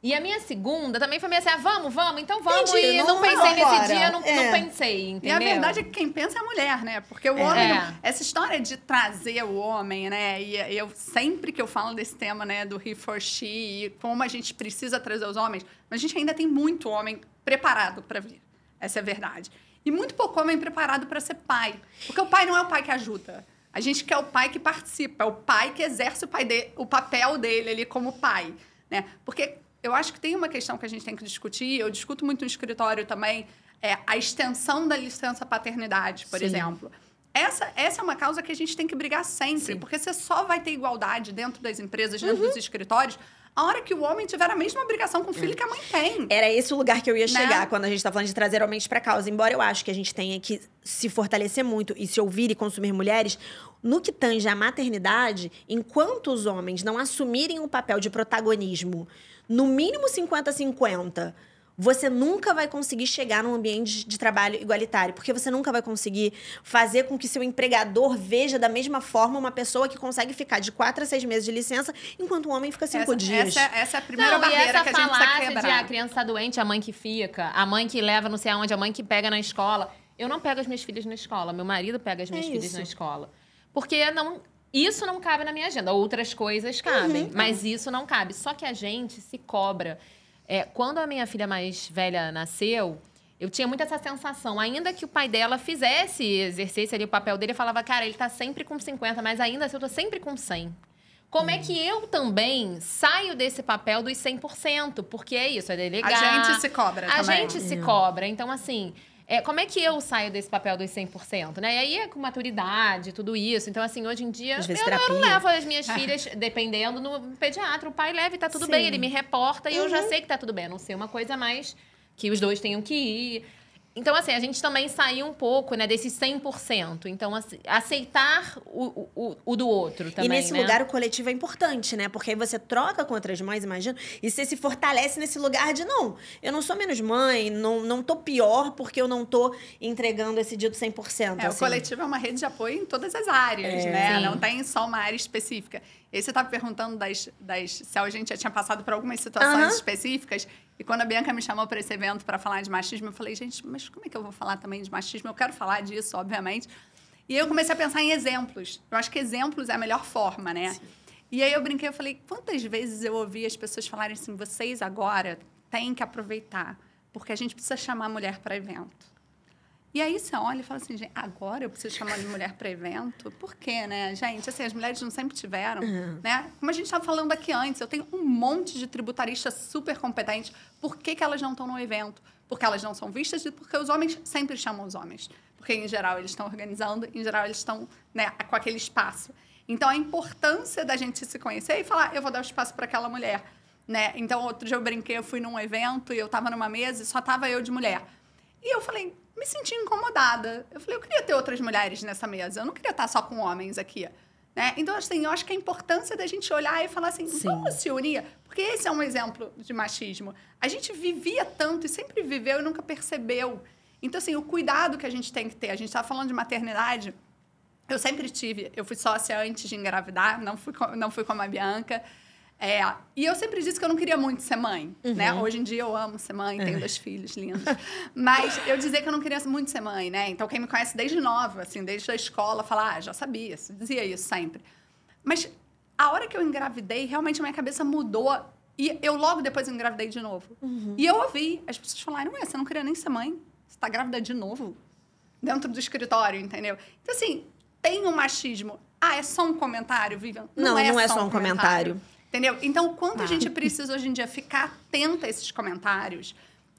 B: E a minha segunda também foi meio assim, vamos, então vamos.
E: Entendi,
B: E não pensei nesse dia, não pensei, entendeu?
C: E a verdade é que quem pensa é a mulher, né? Porque o homem, essa história de trazer o homem, né? E eu sempre que eu falo desse tema, né, do he for she, e como a gente precisa trazer os homens, mas a gente ainda tem muito homem preparado para vir. Essa é a verdade. E muito pouco homem preparado para ser pai. Porque o pai não é o pai que ajuda. A gente quer o pai que participa, é o pai que exerce o papel dele ali como pai, né? Porque eu acho que tem uma questão que a gente tem que discutir, eu discuto muito no escritório também, a extensão da licença paternidade, por exemplo. Essa é uma causa que a gente tem que brigar sempre, porque você só vai ter igualdade dentro das empresas, dentro dos escritórios, a hora que o homem tiver a mesma obrigação com o filho que a mãe tem.
E: Era esse o lugar que eu ia chegar quando a gente tá falando de trazer homens pra causa. Embora eu acho que a gente tenha que se fortalecer muito e se ouvir e consumir mulheres, no que tange a maternidade, enquanto os homens não assumirem o papel de protagonismo no mínimo 50-50, você nunca vai conseguir chegar num ambiente de trabalho igualitário, porque você nunca vai conseguir fazer com que seu empregador veja da mesma forma uma pessoa que consegue ficar de 4 a 6 meses de licença, enquanto o homem fica 5 dias.
C: Essa é a primeira barreira que a gente precisa quebrar.
B: De a criança tá doente, a mãe que fica, a mãe que leva não sei aonde, a mãe que pega na escola. Eu não pego as minhas filhas na escola, meu marido pega as minhas filhas na escola. Porque isso não cabe na minha agenda. Outras coisas cabem, mas isso não cabe. Só que a gente se cobra. Quando a minha filha mais velha nasceu, eu tinha muito essa sensação. Ainda que o pai dela exercesse ali o papel dele, eu falava, cara, ele tá sempre com 50, mas ainda assim eu tô sempre com 100. Como é que eu também saio desse papel dos 100%? Porque é isso, é delegar.
C: A gente se cobra também.
B: A gente se cobra. Então, assim... como é que eu saio desse papel dos 100%, né? E aí é com maturidade, tudo isso. Então, assim, hoje em dia, eu não levo as minhas filhas, dependendo, no pediatra. O pai leva e tá tudo bem, ele me reporta e eu já sei que tá tudo bem. A não ser uma coisa mais que os dois tenham que ir. Então, assim, a gente também saiu um pouco, né, desse 100%. Então, assim, aceitar o do outro também,
E: E nesse lugar, o coletivo é importante, né? Porque aí você troca com outras mães, imagina, e você se fortalece nesse lugar de, não, eu não sou menos mãe, não tô pior porque eu não tô entregando esse dito 100%.
C: O coletivo é uma rede de apoio em todas as áreas, né? Sim. Não tem só uma área específica. E aí você estava perguntando se a gente já tinha passado por algumas situações específicas. E quando a Bianca me chamou para esse evento para falar de machismo, eu falei, gente, mas como é que eu vou falar também de machismo? Eu quero falar disso, obviamente. E aí eu comecei a pensar em exemplos. Eu acho que exemplos é a melhor forma, né? Sim. E aí eu brinquei, eu falei, quantas vezes eu ouvi as pessoas falarem assim, vocês agora têm que aproveitar, porque a gente precisa chamar a mulher para evento. E aí você olha e fala assim, gente, agora eu preciso chamar de mulher para evento? Por quê, né? Gente, assim, as mulheres não sempre tiveram, né? Como a gente estava falando aqui antes, eu tenho um monte de tributaristas super competentes. Por que elas não estão no evento? Porque elas não são vistas e porque os homens sempre chamam os homens. Porque, em geral, eles estão organizando, em geral, eles estão, né, com aquele espaço. Então, a importância da gente se conhecer e falar, eu vou dar o espaço para aquela mulher, né? Então, outro dia eu brinquei, eu fui num evento e eu estava numa mesa e só estava eu de mulher. E eu falei, me senti incomodada. Eu falei, eu queria ter outras mulheres nessa mesa. Eu não queria estar só com homens aqui. Né? Então, assim, eu acho que a importância da gente olhar e falar assim, vamos se unir. Porque esse é um exemplo de machismo. A gente vivia tanto e sempre viveu e nunca percebeu. Então, assim, o cuidado que a gente tem que ter. A gente estava falando de maternidade. Eu sempre tive. Eu fui sócia antes de engravidar. Não fui como a Bianca. E eu sempre disse que eu não queria muito ser mãe, né? Hoje em dia eu amo ser mãe, tenho 2 filhos lindos. Mas eu dizia que eu não queria muito ser mãe, né? Então, quem me conhece desde nova, assim, desde a escola, fala, já sabia, dizia isso sempre. Mas a hora que eu engravidei, realmente a minha cabeça mudou E eu logo depois engravidei de novo. E eu ouvi as pessoas falarem, ué, você não queria nem ser mãe? Você tá grávida de novo? Dentro do escritório, entendeu? Então, assim, tem um machismo. Ah, é só um comentário, Vivian?
E: Não é só um comentário.
C: Entendeu? Então, o quanto a gente precisa, hoje em dia, ficar atenta a esses comentários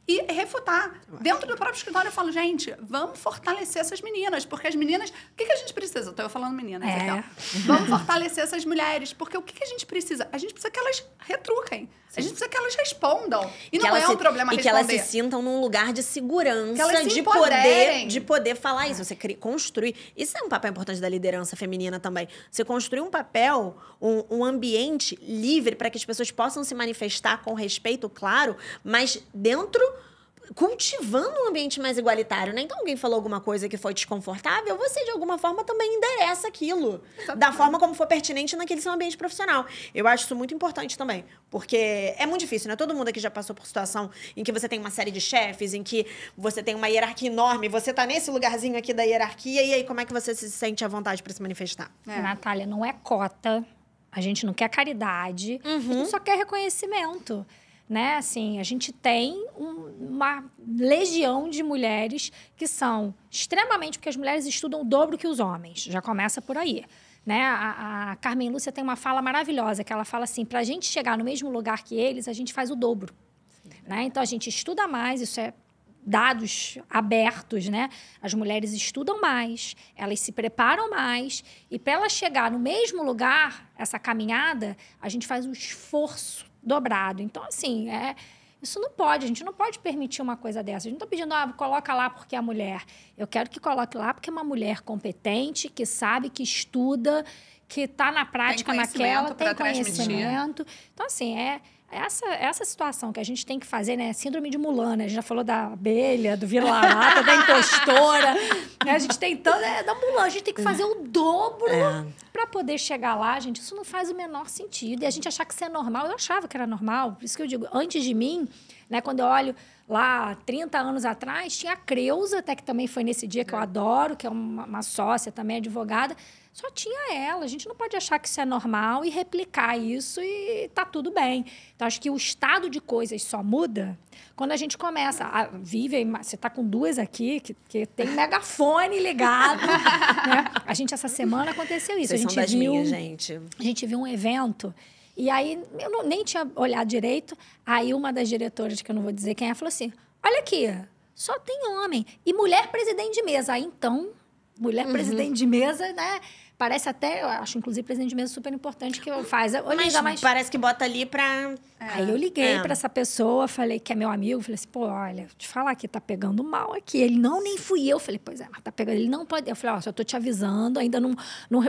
C: e refutar. Dentro do próprio escritório, eu falo, gente, vamos fortalecer essas meninas, porque as meninas... O que a gente precisa? Estou falando meninas, então. Vamos fortalecer essas mulheres, porque o que a gente precisa? A gente precisa que elas retruquem. A gente precisa que elas respondam. E não é um problema responder.
E: E que elas se sintam num lugar de segurança,
C: que elas se
E: de poder falar isso. Você construir... Isso é um papel importante da liderança feminina também. Você construir um papel, um ambiente livre para que as pessoas possam se manifestar com respeito, claro, mas dentro... cultivando um ambiente mais igualitário, né? Então, alguém falou alguma coisa que foi desconfortável, você, de alguma forma, também endereça aquilo. Da forma como for pertinente naquele seu ambiente profissional. Eu acho isso muito importante também. Porque é muito difícil, né? Todo mundo aqui já passou por situação em que você tem uma série de chefes, em que você tem uma hierarquia enorme, você tá nesse lugarzinho aqui da hierarquia, e aí como é que você se sente à vontade para se manifestar?
D: Natália, não é cota. A gente não quer caridade. A gente só quer reconhecimento. Né? Assim, a gente tem uma legião de mulheres que são extremamente... Porque as mulheres estudam o dobro que os homens. Já começa por aí. Né? A Carmen Lúcia tem uma fala maravilhosa, que ela fala assim, para a gente chegar no mesmo lugar que eles, a gente faz o dobro. Né? Então, a gente estuda mais, isso é dados abertos, né? As mulheres estudam mais, elas se preparam mais, e para elas chegar no mesmo lugar, essa caminhada, a gente faz um esforço dobrado. Então, assim, isso não pode, a gente não pode permitir uma coisa dessa. A gente não está pedindo, coloca lá porque é mulher. Eu quero que coloque lá porque é uma mulher competente, que sabe, que estuda, que está na prática naquela, tem conhecimento. Então, assim, essa situação que a gente tem que fazer, né? Síndrome de Mulan, né? A gente já falou da abelha, do vira-lata, da impostora. Né? A gente tem da Mulan, a gente tem que fazer o dobro para poder chegar lá, gente. Isso não faz o menor sentido. E a gente achar que isso é normal. Eu achava que era normal. Por isso que eu digo, antes de mim, né? Quando eu olho lá, 30 anos atrás, tinha a Creuza, até que também foi nesse dia que eu adoro, que é uma sócia também, advogada. Só tinha ela. A gente não pode achar que isso é normal e replicar isso e tá tudo bem. Então, acho que o estado de coisas só muda quando a gente começa. A Vivian, você tá com duas aqui que tem megafone ligado. Né? A gente, essa semana, aconteceu isso.
E: Vocês
D: a gente
E: são das
D: viu,
E: minhas, gente.
D: A gente viu um evento e aí eu nem tinha olhado direito. Aí uma das diretoras, que eu não vou dizer quem é, falou assim, olha aqui, só tem homem. E mulher presidente de mesa. Aí, então, mulher presidente de mesa, né? Parece até, eu acho, inclusive, presidente de mesa super importante que faz.
E: Mas parece que bota ali pra...
D: Aí eu liguei pra essa pessoa, falei que é meu amigo, falei assim, pô, olha, te falar que tá pegando mal aqui. Ele, não, nem fui eu. Falei, pois é, mas tá pegando, ele não pode... Eu falei, ó, só tô te avisando, ainda não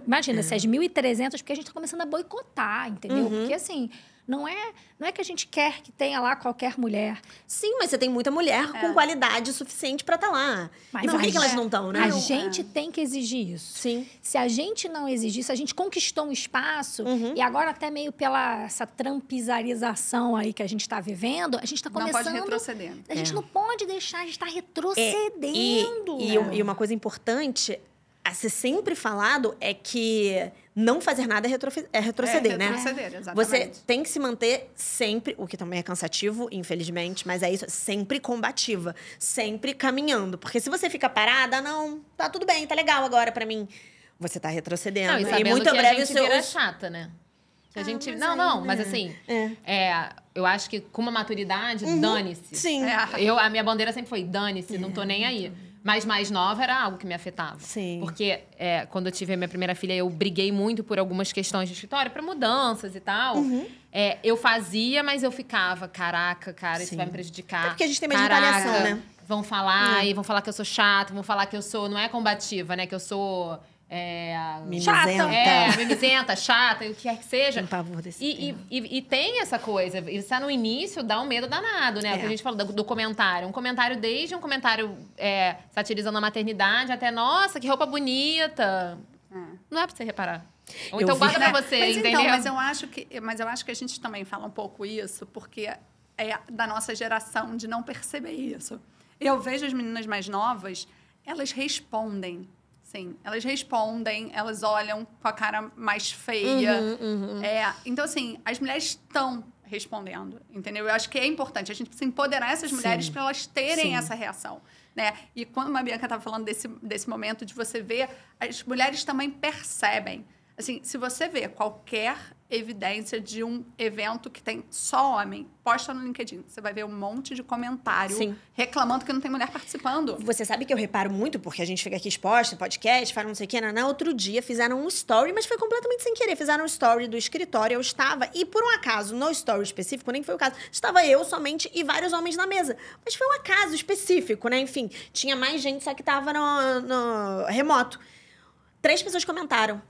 D: imagina, se é 1.300, porque a gente tá começando a boicotar, entendeu? Porque, assim... Não é que a gente quer que tenha lá qualquer mulher.
E: Sim, mas você tem muita mulher com qualidade suficiente para estar lá.
D: Mas
E: e por que elas não estão, né?
D: A gente tem que exigir isso.
E: Sim.
D: Se a gente não exigir, se a gente conquistou um espaço, e agora até meio pela essa trampizarização aí que a gente está vivendo, a gente está começando...
C: Não pode retroceder.
D: A gente não pode deixar, a gente está retrocedendo.
E: E uma coisa importante a ser sempre falado é que não fazer nada é retroceder, né?
C: Retroceder, exatamente.
E: Você tem que se manter sempre, o que também é cansativo, infelizmente, mas é isso, sempre combativa, sempre caminhando. Porque se você fica parada, não, tá tudo bem, tá legal agora pra mim. Você tá retrocedendo.
B: Não, e sabendo
E: muito
B: que
E: breve
B: a gente vira chata, né? Que a gente... Mas assim... eu acho que com uma maturidade, dane-se.
E: Sim.
B: A minha bandeira sempre foi dane-se, não tô nem aí. Mas mais nova era algo que me afetava.
E: Sim.
B: Porque quando eu tive a minha primeira filha, eu briguei muito por algumas questões de escritório, para mudanças e tal. Eu fazia, mas eu ficava, caraca, cara, isso vai me prejudicar.
E: É porque a gente tem medo de retaliação, né?
B: Vão falar, e vão falar que eu sou chata, vão falar que eu sou... Não é combativa, né? Que eu sou...
E: Mimizenta.
B: Mimizenta, chata, o que quer que seja.
E: Tem pavor desse
B: E tem essa coisa, isso tá no início, dá um medo danado, né? O que a gente falou do comentário. Um comentário, desde um comentário satirizando a maternidade, até, nossa, que roupa bonita. Não é pra você reparar. Ou então guarda pra você, entendeu?
C: Mas eu acho que a gente também fala um pouco isso, porque é da nossa geração de não perceber isso. Eu vejo as meninas mais novas, elas respondem. Sim, elas respondem, elas olham com a cara mais feia. Então, assim, as mulheres estão respondendo, entendeu? Eu acho que é importante. A gente precisa empoderar essas mulheres para elas terem essa reação, né? E quando a Bianca estava falando desse momento de você ver, as mulheres também percebem. Assim, se você vê qualquer evidência de um evento que tem só homem, posta no LinkedIn, você vai ver um monte de comentário reclamando que não tem mulher participando.
E: Você sabe que eu reparo muito, porque a gente fica aqui exposta, podcast, fala não sei o que, na outro dia fizeram um story, mas foi completamente sem querer. Fizeram um story do escritório, eu estava, e por um acaso, no story específico, nem foi o caso, estava eu somente e vários homens na mesa. Mas foi um acaso específico, né? Enfim, tinha mais gente, só que tava no remoto. 3 pessoas comentaram.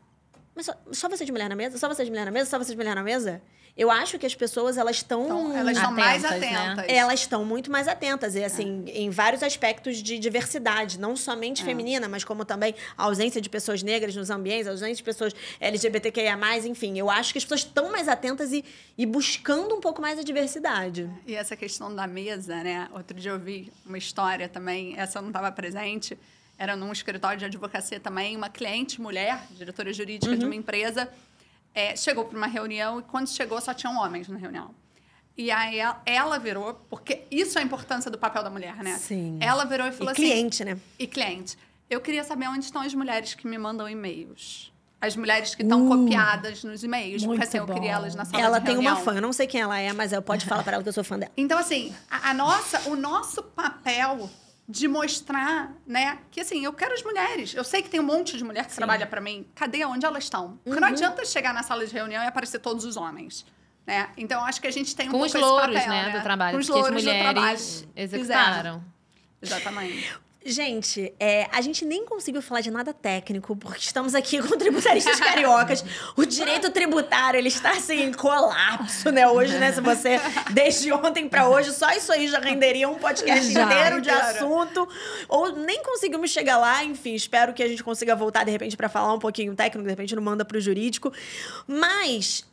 E: Mas só você de mulher na mesa? Só você de mulher na mesa? Só você de mulher na mesa? Eu acho que as pessoas, elas estão...
C: Elas estão mais
B: atentas, né?
C: atentas.
E: Elas estão muito mais atentas. E, assim, em vários aspectos de diversidade. Não somente feminina, mas como também a ausência de pessoas negras nos ambientes, a ausência de pessoas LGBTQIA+, enfim. Eu acho que as pessoas estão mais atentas e buscando um pouco mais a diversidade.
C: E essa questão da mesa, né? Outro dia eu vi uma história também, essa eu não estava presente, era num escritório de advocacia também, uma cliente mulher, diretora jurídica de uma empresa, chegou para uma reunião e quando chegou só tinham homens na reunião. E aí ela virou, porque isso é a importância do papel da mulher, né?
E: Sim.
C: Ela virou e falou assim...
E: cliente, né?
C: E cliente. Eu queria saber onde estão as mulheres que me mandam e-mails. As mulheres que estão copiadas nos e-mails. Porque assim, eu queria elas na sala
E: Ela
C: de
E: tem
C: reunião.
E: uma fã, eu não sei quem ela é, mas pode falar para ela que eu sou fã dela.
C: Então, assim, o nosso papel de mostrar, né, que assim, eu quero as mulheres. Eu sei que tem um monte de mulher que trabalha para mim. Cadê? Onde elas estão? Porque não adianta chegar na sala de reunião e aparecer todos os homens, né? Então, acho que a gente tem um
B: Com
C: pouco
B: os louros,
C: esse papel,
B: né, do trabalho.
C: Com os
B: porque as
C: louros do trabalho.
B: mulheres executaram.
C: Fizeram. Exatamente.
E: Gente, a gente nem conseguiu falar de nada técnico, porque estamos aqui com tributaristas cariocas. O direito tributário, ele está, assim, em colapso, né? Hoje, né? Se você, desde ontem para hoje, só isso aí já renderia um podcast inteiro de assunto. Ou nem conseguimos chegar lá, enfim. Espero que a gente consiga voltar, de repente, para falar um pouquinho técnico. De repente, não manda pro jurídico. Mas,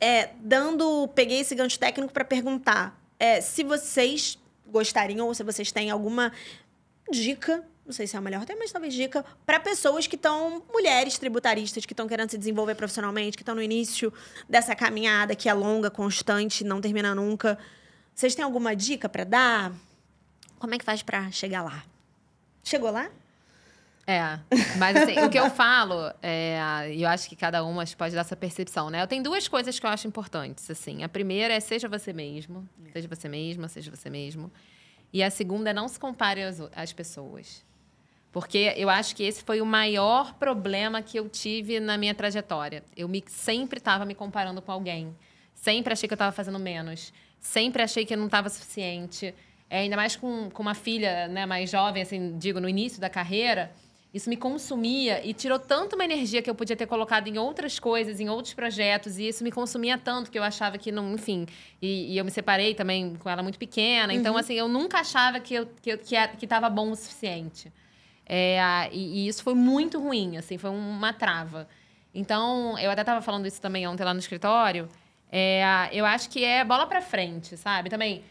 E: peguei esse gancho técnico para perguntar se vocês gostariam ou se vocês têm alguma dica, não sei se é o melhor tema, mas talvez dica, para pessoas que estão, mulheres tributaristas, que estão querendo se desenvolver profissionalmente, que estão no início dessa caminhada que é longa, constante, não termina nunca. Vocês têm alguma dica para dar? Como é que faz para chegar lá? Chegou lá?
B: Mas assim, o que eu falo, e eu acho que cada uma pode dar essa percepção, né? Eu tenho 2 coisas que eu acho importantes, assim. A primeira é seja você mesmo, seja você mesma, seja você mesmo. E a segunda é não se compare às pessoas. Porque eu acho que esse foi o maior problema que eu tive na minha trajetória. Eu sempre estava me comparando com alguém. Sempre achei que eu estava fazendo menos. Sempre achei que eu não estava suficiente. Ainda mais com uma filha, né, mais jovem, assim, digo, no início da carreira. Isso me consumia e tirou tanto uma energia que eu podia ter colocado em outras coisas, em outros projetos. E isso me consumia tanto que eu achava que não... Enfim, e eu me separei também com ela muito pequena. Então, assim, eu nunca achava que estava bom o suficiente. E isso foi muito ruim, assim, foi uma trava. Então, eu até estava falando isso também ontem lá no escritório. Eu acho que é bola para frente, sabe? Também...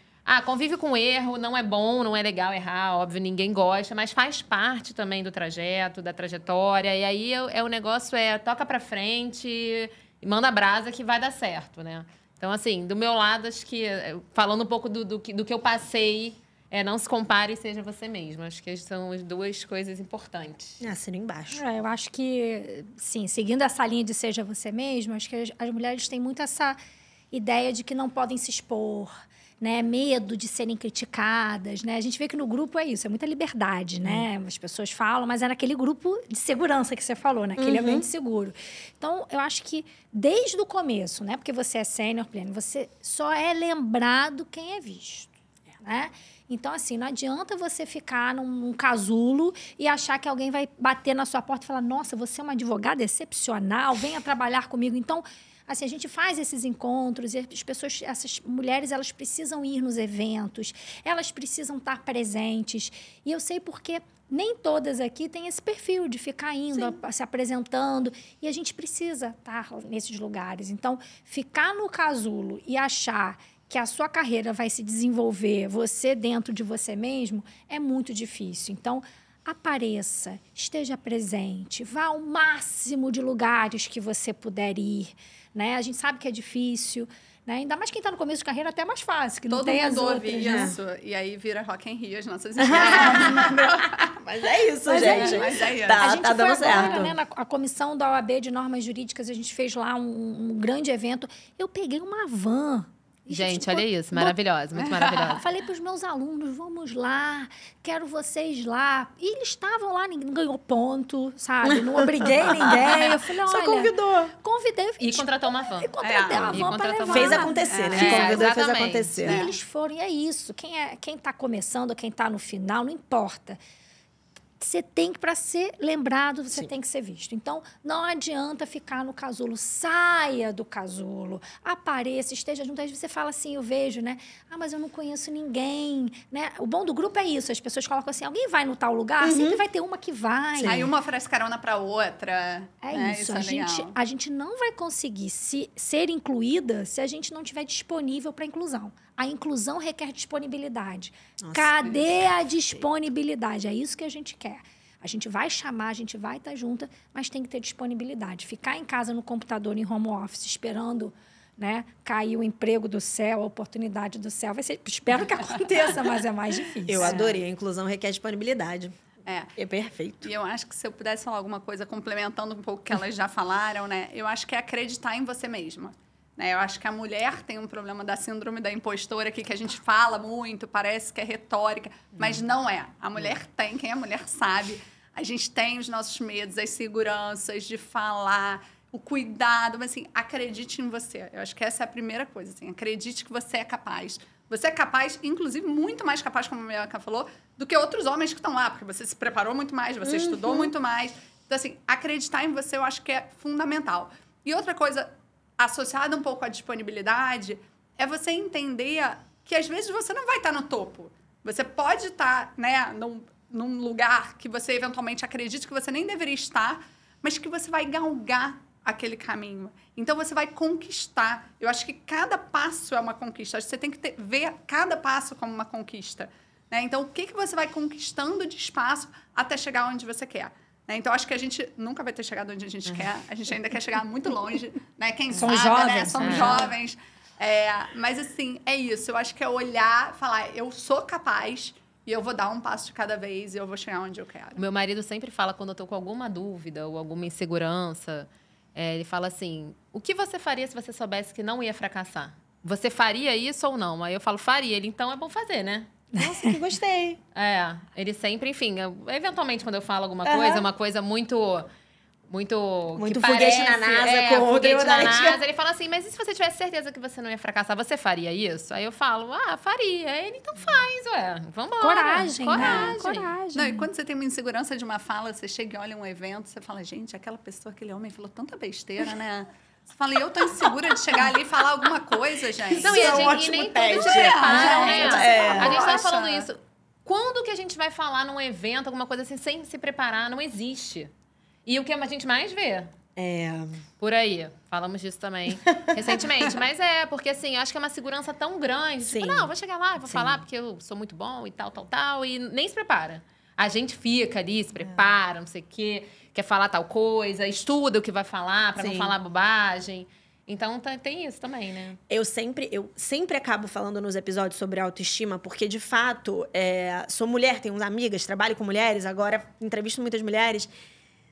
B: convive com erro, não é bom, não é legal errar, óbvio, ninguém gosta, mas faz parte também do trajeto, da trajetória. E aí o negócio toca pra frente e manda brasa que vai dar certo, né? Então, assim, do meu lado, acho que, falando um pouco do que eu passei, não se compare e seja você mesma. Acho que são as 2 coisas importantes.
E: Assino embaixo.
D: Eu acho que, sim, seguindo essa linha de seja você mesma, acho que as mulheres têm muito essa ideia de que não podem se expor, né, medo de serem criticadas, né? A gente vê que no grupo é isso, é muita liberdade, né? As pessoas falam, mas é naquele grupo de segurança que você falou, naquele ambiente seguro. Então, eu acho que desde o começo, né? Porque você é sênior pleno, você só é lembrado quem é visto, né? Então, assim, não adianta você ficar num casulo e achar que alguém vai bater na sua porta e falar: nossa, você é uma advogada excepcional, venha trabalhar comigo. Então, assim, a gente faz esses encontros e as pessoas, essas mulheres, elas precisam ir nos eventos, elas precisam estar presentes. E eu sei porque nem todas aqui têm esse perfil de ficar indo, se apresentando. E a gente precisa estar nesses lugares. Então, ficar no casulo e achar que a sua carreira vai se desenvolver, você dentro de você mesmo, é muito difícil. Então, apareça, esteja presente, vá ao máximo de lugares que você puder ir, né? A gente sabe que é difícil, Né? Ainda mais quem está no começo de carreira, até é mais fácil, que não
C: Todo
D: tem as
C: mundo
D: outras,
C: ouve
D: né?
C: isso. E aí vira Rock in Rio, as nossas histórias.
E: Mas é isso,
D: Mas é
E: gente.
D: isso.
C: Mas é isso.
E: Tá,
D: A gente
E: tá
D: foi
E: dando
D: agora,
E: certo.
D: né, a comissão da OAB de normas jurídicas, a gente fez lá um grande evento. Eu peguei uma van.
B: Gente, olha isso, maravilhosa, muito maravilhosa.
D: Falei para os meus alunos, vamos lá, quero vocês lá. E eles estavam lá, ninguém ganhou ponto, sabe? Não obriguei ninguém. Eu falei, olha...
E: Só convidou.
D: Convidei.
B: E contratou uma van.
D: E contratei uma
B: E
D: van para
B: contratou
D: levar.
E: Fez acontecer, né?
B: É,
E: Convidou e fez
B: exatamente.
E: acontecer.
D: E eles foram, e é isso. Quem tá começando, quem tá no final, não importa. Você tem que, para ser lembrado, você tem que ser visto. Então, não adianta ficar no casulo. Saia do casulo, apareça, esteja junto. Às vezes você fala assim, eu vejo, né? Ah, mas eu não conheço ninguém, né? O bom do grupo é isso. As pessoas colocam assim, alguém vai no tal lugar? Sempre vai ter uma que vai.
C: Aí uma oferece carona pra outra.
D: É
C: né?
D: isso.
C: é
D: A
C: legal.
D: gente não vai conseguir ser incluída se a gente não estiver disponível para a inclusão. A inclusão requer disponibilidade.
E: Nossa,
D: Cadê a disponibilidade? É isso que a gente quer. A gente vai chamar, a gente vai estar junta, mas tem que ter disponibilidade. Ficar em casa no computador, em home office, esperando, né, cair o emprego do céu, a oportunidade do céu, vai ser, espero que aconteça, mas é mais difícil.
E: Eu adorei. A inclusão requer disponibilidade.
C: É.
E: É perfeito.
C: E eu acho que se eu pudesse falar alguma coisa complementando um pouco o que elas já falaram, né? Eu acho que é acreditar em você mesma. Né? Eu acho que a mulher tem um problema da síndrome da impostora aqui, que a gente fala muito, parece que é retórica, mas não é. A mulher tem, quem é mulher sabe. A gente tem os nossos medos, as seguranças de falar, o cuidado, mas assim, acredite em você. Eu acho que essa é a primeira coisa, assim, acredite que você é capaz. Você é capaz, inclusive, muito mais capaz, como a Bianca falou, do que outros homens que estão lá, porque você se preparou muito mais, você estudou muito mais. Então, assim, acreditar em você eu acho que é fundamental. E outra coisa, associada um pouco à disponibilidade, é você entender que, às vezes, você não vai estar no topo. Você pode estar, né, num lugar que você, eventualmente, acredite que você nem deveria estar, mas que você vai galgar aquele caminho. Então, você vai conquistar. Eu acho que cada passo é uma conquista. Acho que você tem que ver cada passo como uma conquista. Né? Então, o que você vai conquistando de espaço até chegar onde você quer? Né? Então, acho que a gente nunca vai ter chegado onde a gente quer. A gente ainda quer chegar muito longe. Né? Quem
D: Somos
C: sabe,
D: jovens.
C: né? Somos jovens. Mas, assim, é isso. Eu acho que é olhar, falar, eu sou capaz e eu vou dar um passo de cada vez e eu vou chegar onde eu quero.
B: O meu marido sempre fala, quando eu tô com alguma dúvida ou alguma insegurança, ele fala assim, o que você faria se você soubesse que não ia fracassar? Você faria isso ou não? Aí eu falo, faria. Ele, então é bom fazer, né?
E: Nossa, que gostei.
B: Ele sempre, enfim, eventualmente quando eu falo alguma coisa, uma coisa muito que
E: foguete
B: parece,
E: na NASA com o
B: foguete na
E: Deodorante.
B: NASA. Ele fala assim, mas e se você tivesse certeza que você não ia fracassar, você faria isso? Aí eu falo, faria. Ele, então faz, vambora.
D: Coragem, né?
B: Coragem.
D: Coragem.
C: Não, e quando você tem uma insegurança de uma fala, você chega e olha um evento, você fala, gente, aquela pessoa, aquele homem falou tanta besteira, né? Você fala, e eu tô insegura de chegar ali e falar alguma coisa, gente.
B: Não,
E: Isso é um
B: e
E: ótimo
B: nem
E: teste.
B: todos se preparam, né?
C: gente,
B: A gente tava
C: poxa.
B: falando isso. Quando que a gente vai falar num evento, alguma coisa assim, sem se preparar? Não existe. E o que a gente mais vê? Por aí. Falamos disso também recentemente. Mas porque assim, eu acho que é uma segurança tão grande.
E: Sim.
B: Tipo, não, vou chegar lá, vou falar porque eu sou muito bom e tal. E nem se prepara. A gente fica ali, se prepara, não sei o quê, quer falar tal coisa, estuda o que vai falar pra não
E: Sim.
B: falar bobagem. Então, tem isso também, né?
E: Eu sempre acabo falando nos episódios sobre autoestima, porque, de fato, sou mulher, tenho amigas, trabalho com mulheres, agora entrevisto muitas mulheres.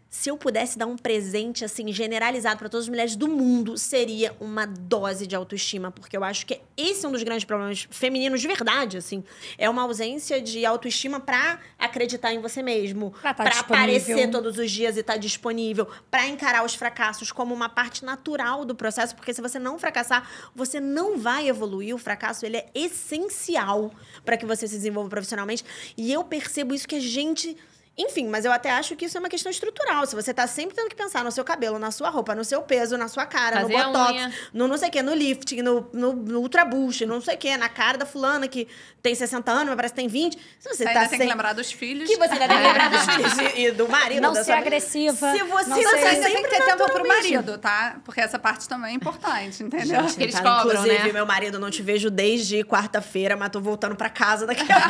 E: Se eu pudesse dar um presente, assim, generalizado para todas as mulheres do mundo, seria uma dose de autoestima. Porque eu acho que esse é um dos grandes problemas femininos de verdade, assim. É uma ausência de autoestima para acreditar em você mesmo.
D: Pra
E: aparecer todos os dias e estar disponível. Para encarar os fracassos como uma parte natural do processo. Porque se você não fracassar, você não vai evoluir. O fracasso, ele é essencial para que você se desenvolva profissionalmente. E eu percebo isso que a gente... Enfim, mas eu até acho que isso é uma questão estrutural. Se você tá sempre tendo que pensar no seu cabelo, na sua roupa, no seu peso, na sua cara,
B: Fazer a
E: no botox,
B: unha.
E: no não sei o quê, no lifting, no ultra boost, no não sei o quê, na cara da fulana que tem 60 anos, mas parece que tem 20. Se você
C: Ainda
E: tá
C: tem que lembrar dos filhos.
E: que você ainda tem que lembrar dos filhos e do marido.
D: Não
E: da
D: ser agressiva.
E: Se você
D: não
C: Você
D: ser-
C: ainda tem que ter tempo pro
E: naturalmente.
C: marido, tá? Porque essa parte também é importante, entendeu?
B: Gente, que eles
E: Cara,
B: cobram,
E: inclusive,
B: né?
E: meu marido, não te vejo desde quarta-feira, mas tô voltando pra casa daqui a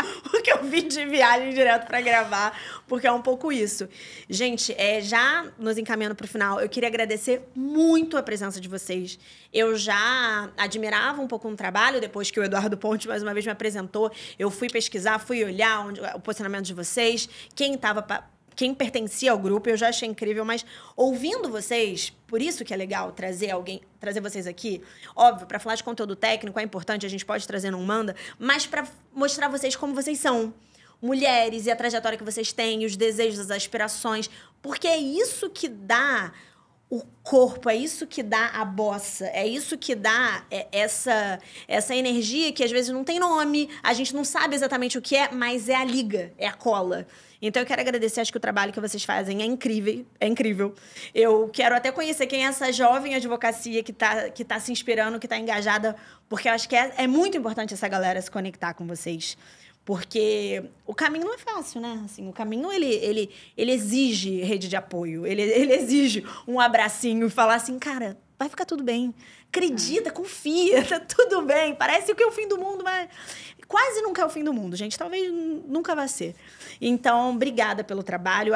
E: pouco. Porque eu vim de viagem direto pra pra gravar, porque é um pouco isso. Gente, já nos encaminhando pro final, eu queria agradecer muito a presença de vocês. Eu já admirava um pouco o trabalho, depois que o Eduardo Ponte, mais uma vez, me apresentou. Eu fui pesquisar, fui olhar o posicionamento de vocês, quem pertencia ao grupo, eu já achei incrível, mas ouvindo vocês, por isso que é legal trazer vocês aqui, óbvio, para falar de conteúdo técnico é importante, a gente pode trazer no Manda, mas para mostrar vocês como vocês são, mulheres, e a trajetória que vocês têm, os desejos, as aspirações, porque é isso que dá o corpo, é isso que dá a bossa, é isso que dá essa energia que às vezes não tem nome, a gente não sabe exatamente o que é, mas é a liga, é a cola. Então, eu quero agradecer, acho que o trabalho que vocês fazem é incrível. Eu quero até conhecer quem é essa jovem advocacia que tá se inspirando, que tá engajada, porque eu acho que é muito importante essa galera se conectar com vocês. Porque o caminho não é fácil, né? Assim, o caminho, ele exige rede de apoio, ele exige um abracinho e falar assim, cara, vai ficar tudo bem. Acredita, confia, tá tudo bem. Parece que é o fim do mundo, mas quase nunca é o fim do mundo, gente. Talvez nunca vá ser. Então, obrigada pelo trabalho.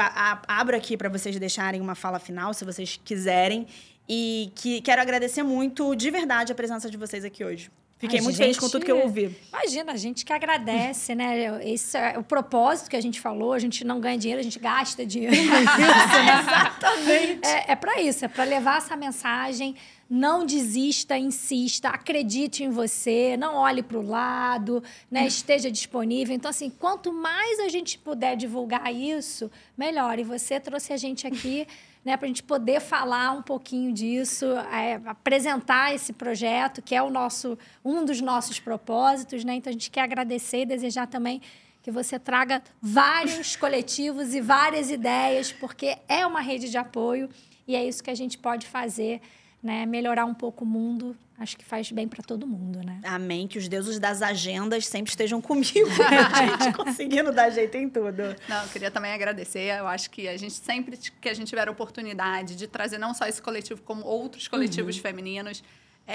E: Abro aqui para vocês deixarem uma fala final, se vocês quiserem. E quero agradecer muito, de verdade, a presença de vocês aqui hoje. Fiquei muito feliz com tudo que eu ouvi.
D: Imagina, a gente que agradece, né? Esse é o propósito que a gente falou. A gente não ganha dinheiro, a gente gasta dinheiro. Isso, né?
E: Exatamente.
D: É para isso, é para levar essa mensagem. Não desista, insista, acredite em você, não olhe para o lado, né? Esteja disponível. Então, assim, quanto mais a gente puder divulgar isso, melhor. E você trouxe a gente aqui, né, para a gente poder falar um pouquinho disso, apresentar esse projeto, que é um dos nossos propósitos, né? Então, a gente quer agradecer e desejar também que você traga vários coletivos e várias ideias, porque é uma rede de apoio e é isso que a gente pode fazer, né? Melhorar um pouco o mundo, acho que faz bem para todo mundo, né?
E: Amém, que os deuses das agendas sempre estejam comigo, a gente conseguindo dar jeito em tudo.
C: Não, eu queria também agradecer, eu acho que a gente sempre que a gente tiver a oportunidade de trazer não só esse coletivo, como outros coletivos femininos,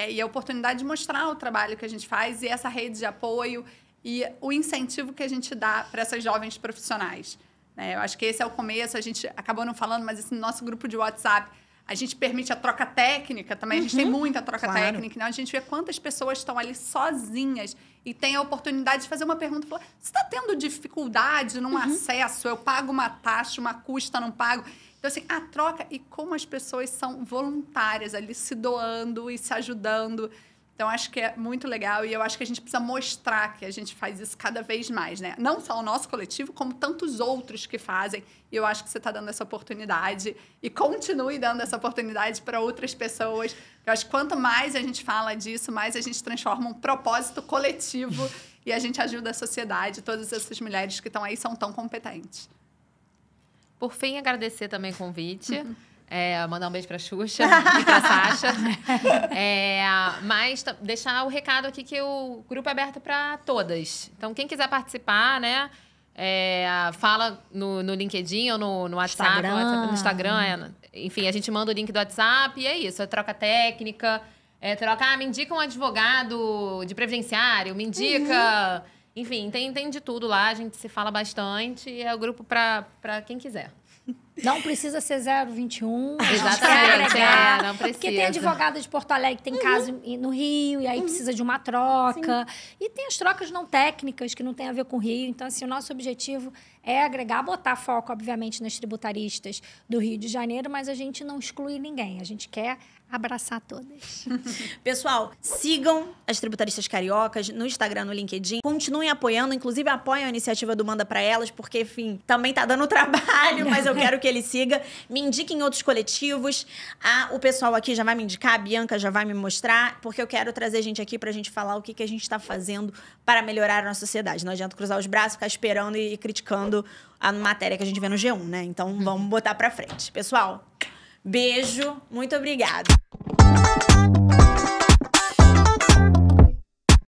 C: e a oportunidade de mostrar o trabalho que a gente faz e essa rede de apoio e o incentivo que a gente dá para essas jovens profissionais. Eu acho que esse é o começo, a gente acabou não falando, mas esse nosso grupo de WhatsApp, a gente permite a troca técnica também, a gente tem muita troca técnica, né? A gente vê quantas pessoas estão ali sozinhas e tem a oportunidade de fazer uma pergunta, falar, você está tendo dificuldade num acesso? Eu pago uma taxa, uma custa, não pago? Então, assim, a troca e como as pessoas são voluntárias ali, se doando e se ajudando. Então, acho que é muito legal e eu acho que a gente precisa mostrar que a gente faz isso cada vez mais, né? Não só o nosso coletivo, como tantos outros que fazem. E eu acho que você está dando essa oportunidade e continue dando essa oportunidade para outras pessoas. Eu acho que quanto mais a gente fala disso, mais a gente transforma um propósito coletivo e a gente ajuda a sociedade. Todas essas mulheres que estão aí são tão competentes.
B: Por fim, agradecer também o convite. Mandar um beijo pra Xuxa e pra Sasha. Mas deixar o recado aqui que o grupo é aberto para todas. Então, quem quiser participar, né? Fala no LinkedIn ou no WhatsApp, no Instagram. Enfim, a gente manda o link do WhatsApp e é isso. É troca técnica, me indica um advogado de previdenciário, me indica... Enfim, tem de tudo lá. A gente se fala bastante e é o grupo para quem quiser.
D: Não precisa ser 021.
B: Exatamente, não precisa.
D: Porque tem advogado de Porto Alegre que tem caso no Rio, e aí precisa de uma troca. Sim. E tem as trocas não técnicas, que não tem a ver com o Rio. Então, assim, o nosso objetivo é agregar, botar foco, obviamente, nas tributaristas do Rio de Janeiro, mas a gente não exclui ninguém. A gente quer abraçar todas.
E: Pessoal, sigam as tributaristas cariocas no Instagram, no LinkedIn. Continuem apoiando, inclusive apoiem a iniciativa do Manda Pra Elas, porque, enfim, também tá dando trabalho, mas eu quero que ele siga. Me indiquem outros coletivos. O pessoal aqui já vai me indicar, a Bianca já vai me mostrar, porque eu quero trazer gente aqui pra gente falar o que a gente tá fazendo para melhorar a nossa sociedade. Não adianta cruzar os braços, ficar esperando e criticando a matéria que a gente vê no G1, né? Então, vamos botar pra frente. Pessoal, beijo, muito obrigada.